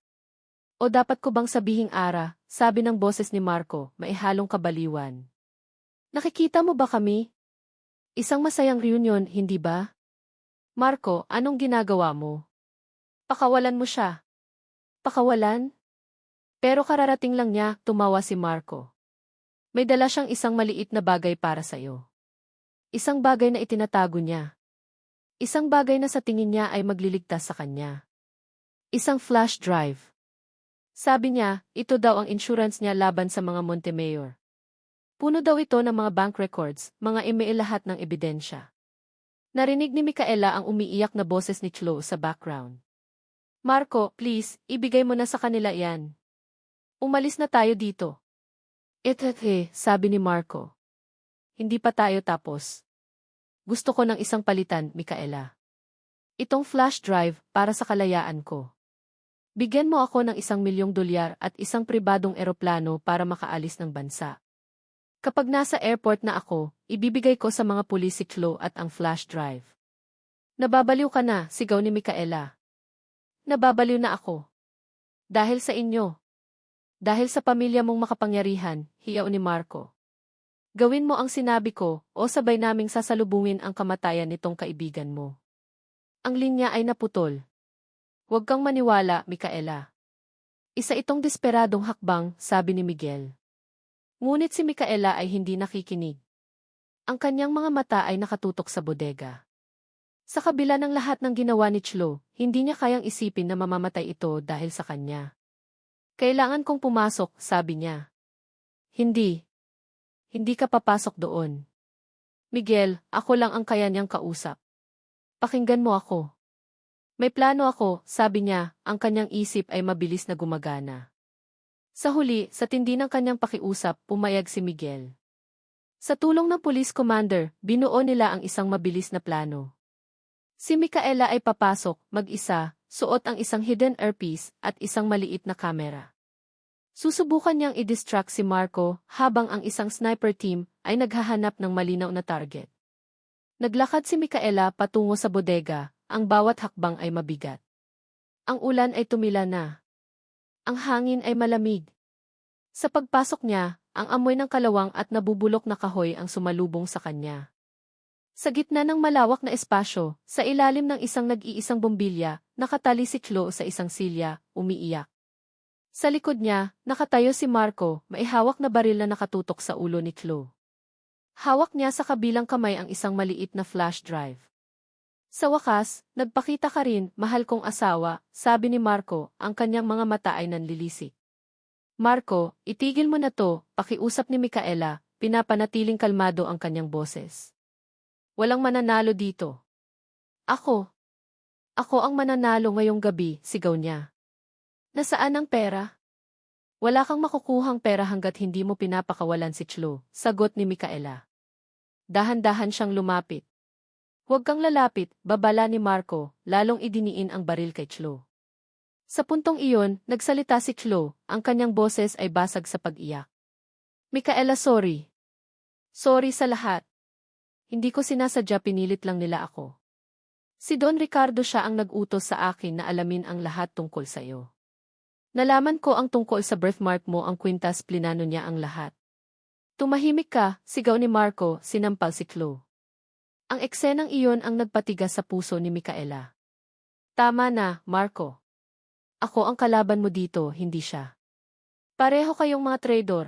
O dapat ko bang sabihing Ara, sabi ng boses ni Marco, maihalong kabaliwan. Nakikita mo ba kami? Isang masayang reunion, hindi ba? Marco, anong ginagawa mo? Pakawalan mo siya. Pakawalan? Pero kararating lang niya, tumawa si Marco. May dala siyang isang maliit na bagay para sa'yo. Isang bagay na itinatago niya. Isang bagay na sa tingin niya ay magliligtas sa kanya. Isang flash drive. Sabi niya, ito daw ang insurance niya laban sa mga Montemayor. Puno daw ito ng mga bank records, mga email, lahat ng ebidensya. Narinig ni Micaela ang umiiyak na boses ni Chloe sa background. Marco, please, ibigay mo na sa kanila yan. Umalis na tayo dito. Sabi ni Marco. Hindi pa tayo tapos. Gusto ko ng isang palitan, Micaela. Itong flash drive para sa kalayaan ko. Bigyan mo ako ng $1,000,000 at isang pribadong eroplano para makaalis ng bansa. Kapag nasa airport na ako, ibibigay ko sa mga pulis si Chloe at ang flash drive. Nababaliw ka na, sigaw ni Micaela. Nababaliw na ako. Dahil sa inyo. Dahil sa pamilya mong makapangyarihan, hiyaw ni Marco. Gawin mo ang sinabi ko, o sabay naming sasalubungin ang kamatayan nitong kaibigan mo. Ang linya ay naputol. Huwag kang maniwala, Micaela. Isa itong desperadong hakbang, sabi ni Miguel. Ngunit si Micaela ay hindi nakikinig. Ang kanyang mga mata ay nakatutok sa bodega. Sa kabila ng lahat ng ginawa ni Chloe, hindi niya kayang isipin na mamamatay ito dahil sa kanya. Kailangan kong pumasok, sabi niya. Hindi. Hindi ka papasok doon. Miguel, ako lang ang kaya niyang kausap. Pakinggan mo ako. May plano ako, sabi niya, ang kanyang isip ay mabilis na gumagana. Sa huli, sa tindi ng kanyang pakiusap, pumayag si Miguel. Sa tulong ng police commander, binuo nila ang isang mabilis na plano. Si Micaela ay papasok, mag-isa, suot ang isang hidden earpiece at isang maliit na kamera. Susubukan niyang i-distract si Marco habang ang isang sniper team ay naghahanap ng malinaw na target. Naglakad si Micaela patungo sa bodega, ang bawat hakbang ay mabigat. Ang ulan ay tumila na. Ang hangin ay malamig. Sa pagpasok niya, ang amoy ng kalawang at nabubulok na kahoy ang sumalubong sa kanya. Sa gitna ng malawak na espasyo, sa ilalim ng isang nag-iisang bombilya, nakatali si Chloe sa isang silya, umiiyak. Sa likod niya, nakatayo si Marco, may hawak na baril na nakatutok sa ulo ni Chloe. Hawak niya sa kabilang kamay ang isang maliit na flash drive. Sa wakas, nagpakita ka rin, mahal kong asawa, sabi ni Marco, ang kanyang mga mata ay nanlilisik. Marco, itigil mo na to, pakiusap ni Micaela, pinapanatiling kalmado ang kanyang boses. Walang mananalo dito. Ako. Ako ang mananalo ngayong gabi, sigaw niya. Nasaan ang pera? Wala kang makukuhang pera hanggat hindi mo pinapakawalan si Chloe, sagot ni Micaela. Dahan-dahan siyang lumapit. Huwag kang lalapit, babala ni Marco, lalong idiniin ang baril kay Chloe. Sa puntong iyon, nagsalita si Chloe, ang kanyang boses ay basag sa pag-iyak. Micaela, sorry. Sorry sa lahat. Hindi ko sinasadya, pinilit lang nila ako. Si Don Ricardo siya ang nag-utos sa akin na alamin ang lahat tungkol sa iyo. Nalaman ko ang tungkol sa birthmark mo, ang kwintas, plinano niya ang lahat. Tumahimik ka, sigaw ni Marco, sinampal si Chloe. Ang eksenang iyon ang nagpatigas sa puso ni Micaela. Tama na, Marco. Ako ang kalaban mo dito, hindi siya. Pareho kayong mga traidor.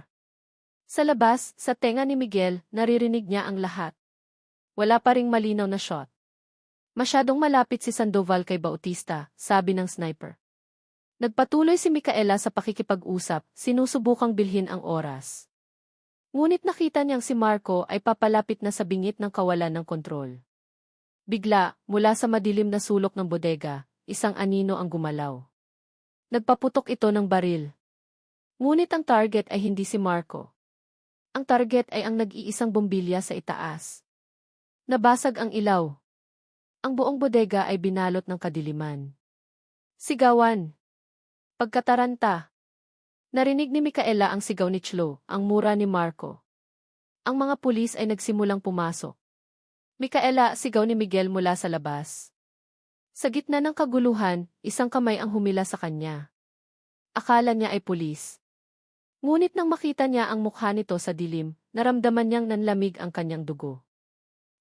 Sa labas, sa tenga ni Miguel, naririnig niya ang lahat. Wala pa ring malinaw na shot. Masyadong malapit si Sandoval kay Bautista, sabi ng sniper. Nagpatuloy si Micaela sa pakikipag-usap, sinusubukang bilhin ang oras. Ngunit nakita niyang si Marco ay papalapit na sa bingit ng kawalan ng kontrol. Bigla, mula sa madilim na sulok ng bodega, isang anino ang gumalaw. Nagpaputok ito ng baril. Ngunit ang target ay hindi si Marco. Ang target ay ang nag-iisang bombilya sa itaas. Nabasag ang ilaw. Ang buong bodega ay binalot ng kadiliman. Sigawan. Pagkataranta. Narinig ni Micaela ang sigaw ni Chloe, ang mura ni Marco. Ang mga pulis ay nagsimulang pumasok. Micaela, sigaw ni Miguel mula sa labas. Sa gitna ng kaguluhan, isang kamay ang humila sa kanya. Akala niya ay pulis. Ngunit nang makita niya ang mukha nito sa dilim, naramdaman niyang nanlamig ang kanyang dugo.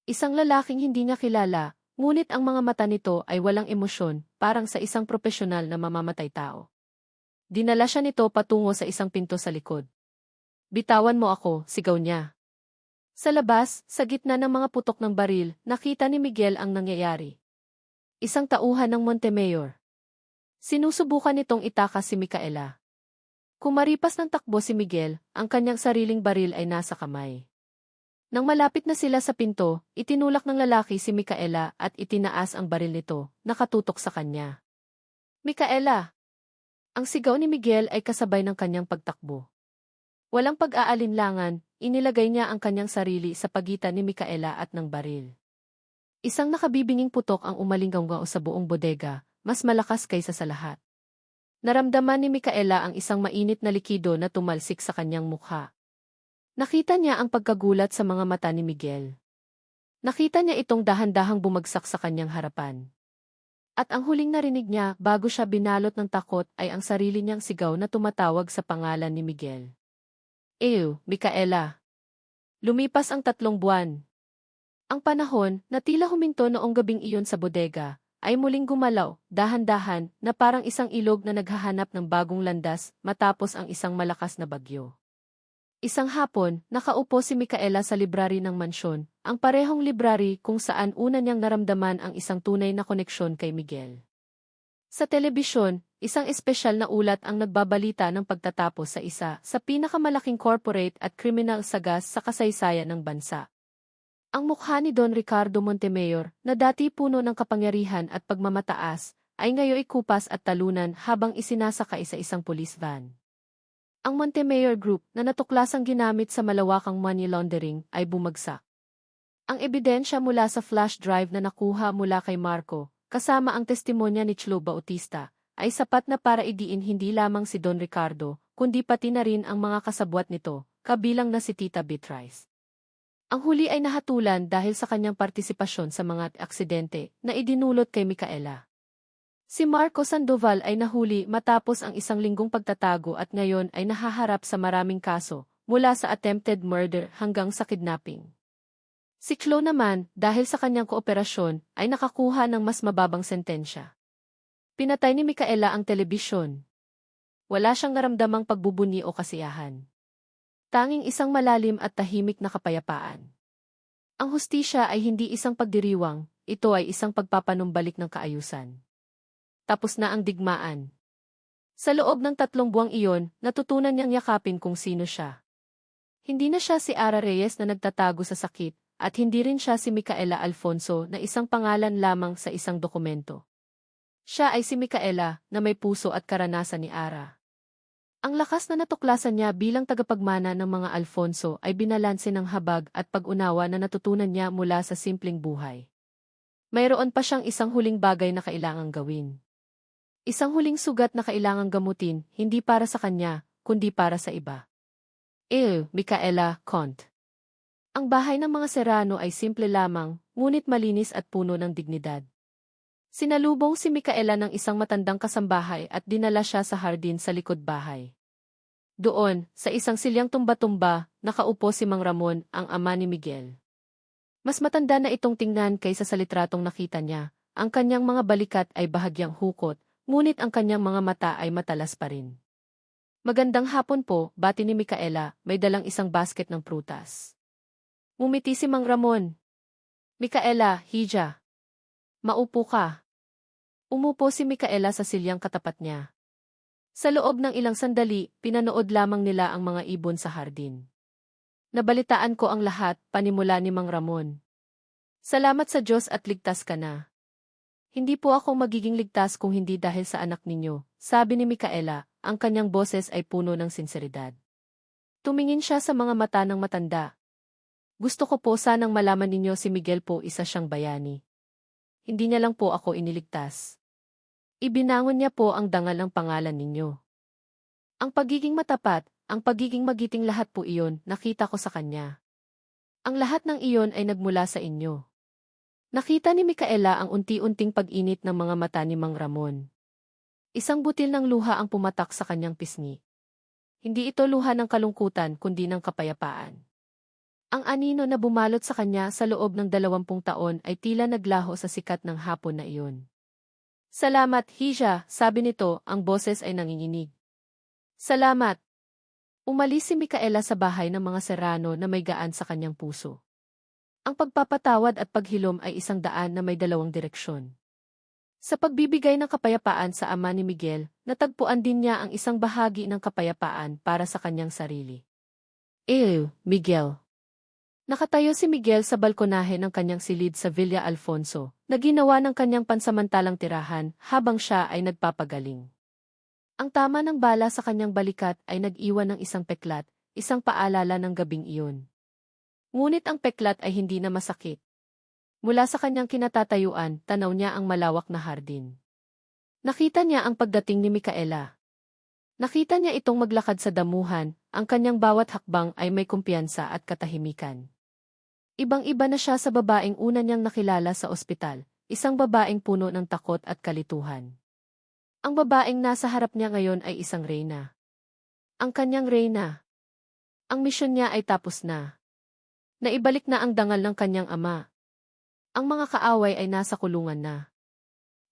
Isang lalaking hindi niya kilala, ngunit ang mga mata nito ay walang emosyon, parang sa isang profesional na mamamatay tao. Dinala siya nito patungo sa isang pinto sa likod. Bitawan mo ako, sigaw niya. Sa labas, sa gitna ng mga putok ng baril, nakita ni Miguel ang nangyayari. Isang tauhan ng Montemayor. Sinusubukan nitong itakas si Micaela. Kumaripas ng takbo si Miguel, ang kanyang sariling baril ay nasa kamay. Nang malapit na sila sa pinto, itinulak ng lalaki si Micaela at itinaas ang baril nito, nakatutok sa kanya. Micaela! Ang sigaw ni Miguel ay kasabay ng kanyang pagtakbo. Walang pag-aalinlangan, inilagay niya ang kanyang sarili sa pagitan ni Micaela at ng baril. Isang nakabibinging putok ang umalingganggaw sa buong bodega, mas malakas kaysa sa lahat. Naramdaman ni Micaela ang isang mainit na likido na tumalsik sa kanyang mukha. Nakita niya ang pagkagulat sa mga mata ni Miguel. Nakita niya itong dahan-dahang bumagsak sa kanyang harapan. At ang huling narinig niya bago siya binalot ng takot ay ang sarili niyang sigaw na tumatawag sa pangalan ni Miguel. Ew, Micaela! Lumipas ang 3 buwan. Ang panahon na tila huminto noong gabing iyon sa bodega ay muling gumalaw, dahan-dahan, na parang isang ilog na naghahanap ng bagong landas matapos ang isang malakas na bagyo. Isang hapon, nakaupo si Micaela sa library ng mansyon, ang parehong library kung saan una niyang naramdaman ang isang tunay na koneksyon kay Miguel. Sa telebisyon, isang espesyal na ulat ang nagbabalita ng pagtatapos sa isa sa pinakamalaking corporate at criminal sagas sa kasaysayan ng bansa. Ang mukha ni Don Ricardo Montemayor, na dati puno ng kapangyarihan at pagmamataas, ay ngayoy kupas at talunan habang isinasakay sa isang police van. Ang Montemayor Group na natuklasang ginamit sa malawakang money laundering ay bumagsak. Ang ebidensya mula sa flash drive na nakuha mula kay Marco, kasama ang testimonya ni Chloe Bautista, ay sapat na para idiin hindi lamang si Don Ricardo, kundi pati na rin ang mga kasabwat nito, kabilang na si Tita Beatrice. Ang huli ay nahatulan dahil sa kanyang partisipasyon sa mga aksidente na idinulot kay Micaela. Si Marco Sandoval ay nahuli matapos ang isang linggong pagtatago at ngayon ay nahaharap sa maraming kaso, mula sa attempted murder hanggang sa kidnapping. Si Chloe naman, dahil sa kanyang kooperasyon, ay nakakuha ng mas mababang sentensya. Pinatay ni Micaela ang telebisyon. Wala siyang naramdamang pagbubuni o kasiyahan. Tanging isang malalim at tahimik na kapayapaan. Ang hustisya ay hindi isang pagdiriwang, ito ay isang pagpapanumbalik ng kaayusan. Tapos na ang digmaan. Sa loob ng 3 buwang iyon, natutunan niyang yakapin kung sino siya. Hindi na siya si Ara Reyes na nagtatago sa sakit, at hindi rin siya si Micaela Alfonso na isang pangalan lamang sa isang dokumento. Siya ay si Micaela na may puso at karanasan ni Ara. Ang lakas na natuklasan niya bilang tagapagmana ng mga Alfonso ay binalanse ng habag at pag-unawa na natutunan niya mula sa simpleng buhay. Mayroon pa siyang isang huling bagay na kailangang gawin. Isang huling sugat na kailangang gamutin, hindi para sa kanya, kundi para sa iba. Micaela Cont. Ang bahay ng mga Serrano ay simple lamang, ngunit malinis at puno ng dignidad. Sinalubong si Micaela ng isang matandang kasambahay at dinala siya sa hardin sa likod bahay. Doon, sa isang silyang tumba-tumba, nakaupo si Mang Ramon, ang ama ni Miguel. Mas matanda na itong tingnan kaysa sa litratong nakita niya, ang kanyang mga balikat ay bahagyang hukot, ngunit ang kanyang mga mata ay matalas pa rin. Magandang hapon po, bati ni Micaela, may dalang isang basket ng prutas. Ngumiti si Mang Ramon. Micaela, hija. Maupo ka. Umupo si Micaela sa silyang katapat niya. Sa loob ng ilang sandali, pinanood lamang nila ang mga ibon sa hardin. Nabalitaan ko ang lahat, panimula ni Mang Ramon. Salamat sa Diyos at ligtas ka na. Hindi po ako magiging ligtas kung hindi dahil sa anak ninyo, sabi ni Micaela, ang kanyang boses ay puno ng sinseridad. Tumingin siya sa mga mata ng matanda. Gusto ko po sanang malaman ninyo si Miguel po isa siyang bayani. Hindi niya lang po ako iniligtas. Ibinangon niya po ang dangal ng pangalan ninyo. Ang pagiging matapat, ang pagiging magiting lahat po iyon, nakita ko sa kanya. Ang lahat ng iyon ay nagmula sa inyo. Nakita ni Micaela ang unti-unting pag-init ng mga mata ni Mang Ramon. Isang butil ng luha ang pumatak sa kanyang pisngi. Hindi ito luha ng kalungkutan kundi ng kapayapaan. Ang anino na bumalot sa kanya sa loob ng 20 taon ay tila naglaho sa sikat ng hapon na iyon. Salamat, hija, sabi nito, ang boses ay nanginginig. Salamat. Umalis si Micaela sa bahay ng mga Serrano na may gaan sa kanyang puso. Ang pagpapatawad at paghilom ay isang daan na may 2 direksyon. Sa pagbibigay ng kapayapaan sa ama ni Miguel, natagpuan din niya ang isang bahagi ng kapayapaan para sa kanyang sarili. Miguel. Nakatayo si Miguel sa balkonahe ng kanyang silid sa Villa Alfonso, na ginawa ng kanyang pansamantalang tirahan habang siya ay nagpapagaling. Ang tama ng bala sa kanyang balikat ay nag-iwan ng isang peklat, isang paalala ng gabing iyon. Ngunit ang peklat ay hindi na masakit. Mula sa kanyang kinatatayuan, tanaw niya ang malawak na hardin. Nakita niya ang pagdating ni Micaela. Nakita niya itong maglakad sa damuhan, ang kanyang bawat hakbang ay may kumpiyansa at katahimikan. Ibang-iba na siya sa babaeng una niyang nakilala sa ospital, isang babaeng puno ng takot at kalituhan. Ang babaeng nasa harap niya ngayon ay isang reyna. Ang kanyang reyna. Ang misyon niya ay tapos na. Naibalik na ang dangal ng kanyang ama. Ang mga kaaway ay nasa kulungan na.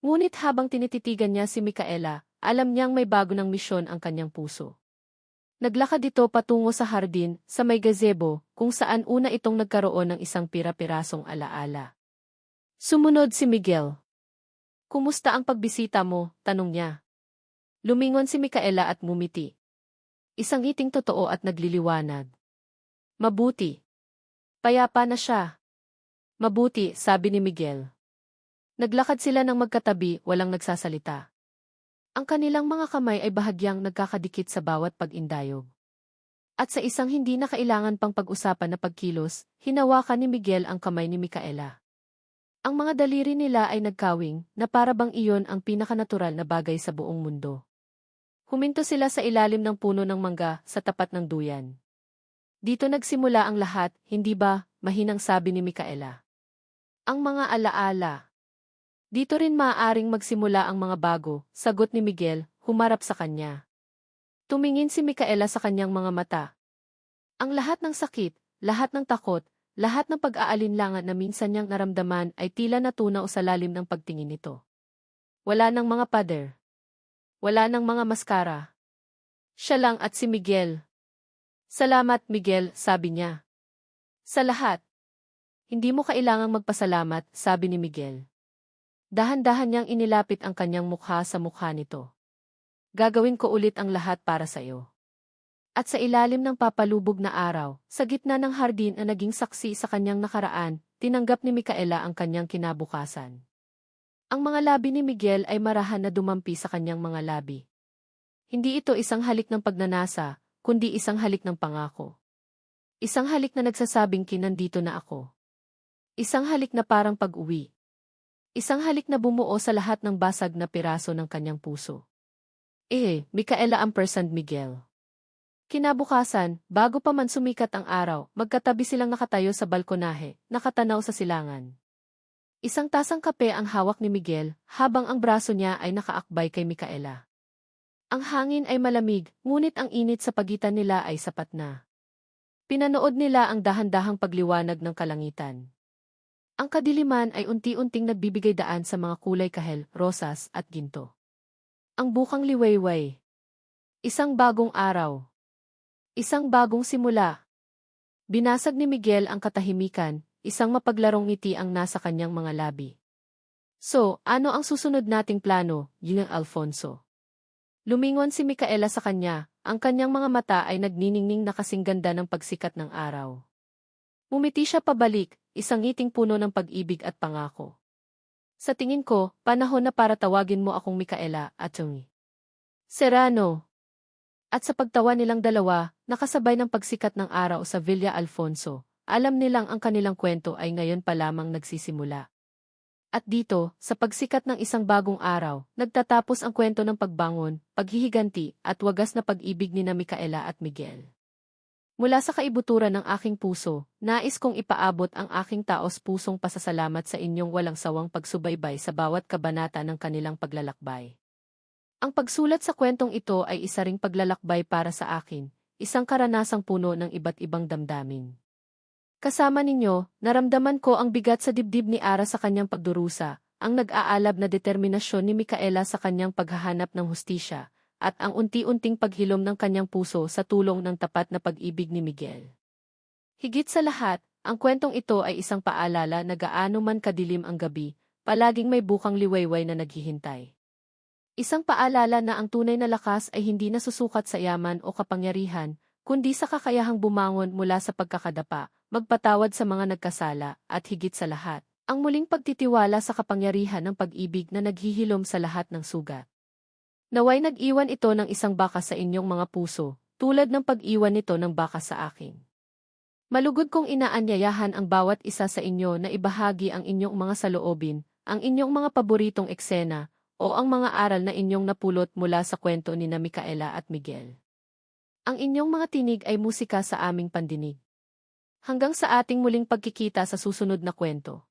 Ngunit habang tinititigan niya si Micaela, alam niyang may bago ng misyon ang kanyang puso. Naglakad ito patungo sa hardin, sa may gazebo, kung saan una itong nagkaroon ng isang pira-pirasong alaala. Sumunod si Miguel. Kumusta ang pagbisita mo? Tanong niya. Lumingon si Micaela at ngumiti. Isang ngiting totoo at nagliliwanag. Mabuti. Payapa na siya. Mabuti, sabi ni Miguel. Naglakad sila ng magkatabi, walang nagsasalita. Ang kanilang mga kamay ay bahagyang nagkakadikit sa bawat pag-indayog. At sa isang hindi na kailangan pang pag-usapan na pagkilos, hinawakan ni Miguel ang kamay ni Micaela. Ang mga daliri nila ay nagkawing, na para bang iyon ang pinakanatural na bagay sa buong mundo. Huminto sila sa ilalim ng puno ng mangga sa tapat ng duyan. Dito nagsimula ang lahat, hindi ba, mahinang sabi ni Micaela. Ang mga alaala. Dito rin maaaring magsimula ang mga bago, sagot ni Miguel, humarap sa kanya. Tumingin si Micaela sa kanyang mga mata. Ang lahat ng sakit, lahat ng takot, lahat ng pag-aalinlangan na minsan niyang naramdaman ay tila natunaw sa lalim ng pagtingin nito. Wala ng mga pader. Wala ng mga maskara. Siya lang at si Miguel. Salamat, Miguel, sabi niya. Sa lahat. Hindi mo kailangang magpasalamat, sabi ni Miguel. Dahan-dahan niyang inilapit ang kanyang mukha sa mukha nito. Gagawin ko ulit ang lahat para sa iyo. At sa ilalim ng papalubog na araw, sa gitna ng hardin na naging saksi sa kanyang nakaraan, tinanggap ni Micaela ang kanyang kinabukasan. Ang mga labi ni Miguel ay marahan na dumampi sa kanyang mga labi. Hindi ito isang halik ng pagnanasa, kundi isang halik ng pangako. Isang halik na nagsasabing nandito na ako. Isang halik na parang pag-uwi. Isang halik na bumuo sa lahat ng basag na piraso ng kanyang puso. Micaela ampersand Miguel. Kinabukasan, bago pa man sumikat ang araw, magkatabi silang nakatayo sa balkonahe, nakatanaw sa silangan. Isang tasang kape ang hawak ni Miguel, habang ang braso niya ay nakaakbay kay Micaela. Ang hangin ay malamig, ngunit ang init sa pagitan nila ay sapat na. Pinanood nila ang dahan-dahang pagliwanag ng kalangitan. Ang kadiliman ay unti-unting nagbibigay daan sa mga kulay kahel, rosas at ginto. Ang bukang liwayway. Isang bagong araw. Isang bagong simula. Binasag ni Miguel ang katahimikan, isang mapaglarong ngiti ang nasa kanyang mga labi. So, ano ang susunod nating plano, Yun Alfonso? Lumingon si Micaela sa kanya, ang kanyang mga mata ay nagniningning na kasing ganda ng pagsikat ng araw. Umiti siya pabalik, isang ngiting puno ng pag-ibig at pangako. Sa tingin ko, panahon na para tawagin mo akong Micaela, Atty. Serrano. At sa pagtawa nilang dalawa, nakasabay ng pagsikat ng araw sa Villa Alfonso, alam nilang ang kanilang kwento ay ngayon pa lamang nagsisimula. At dito, sa pagsikat ng isang bagong araw, nagtatapos ang kwento ng pagbangon, paghihiganti, at wagas na pag-ibig ni Micaela at Miguel. Mula sa kaibuturan ng aking puso, nais kong ipaabot ang aking taos-pusong pasasalamat sa inyong walang sawang pagsubaybay sa bawat kabanata ng kanilang paglalakbay. Ang pagsulat sa kwentong ito ay isa ring paglalakbay para sa akin, isang karanasang puno ng iba't ibang damdamin. Kasama ninyo, naramdaman ko ang bigat sa dibdib ni Ara sa kanyang pagdurusa, ang nag-aalab na determinasyon ni Micaela sa kanyang paghahanap ng hustisya, at ang unti-unting paghilom ng kanyang puso sa tulong ng tapat na pag-ibig ni Miguel. Higit sa lahat, ang kwentong ito ay isang paalala na gaano man kadilim ang gabi, palaging may bukang liwayway na naghihintay. Isang paalala na ang tunay na lakas ay hindi nasusukat sa yaman o kapangyarihan, kundi sa kakayahang bumangon mula sa pagkakadapa, magpatawad sa mga nagkasala, at higit sa lahat, ang muling pagtitiwala sa kapangyarihan ng pag-ibig na naghihilom sa lahat ng sugat. Naway nag-iwan ito ng isang baka sa inyong mga puso, tulad ng pag-iwan nito ng baka sa akin. Malugod kong inaanyayahan ang bawat isa sa inyo na ibahagi ang inyong mga saloobin, ang inyong mga paboritong eksena, o ang mga aral na inyong napulot mula sa kwento ni Micaela at Miguel. Ang inyong mga tinig ay musika sa aming pandinig. Hanggang sa ating muling pagkikita sa susunod na kwento.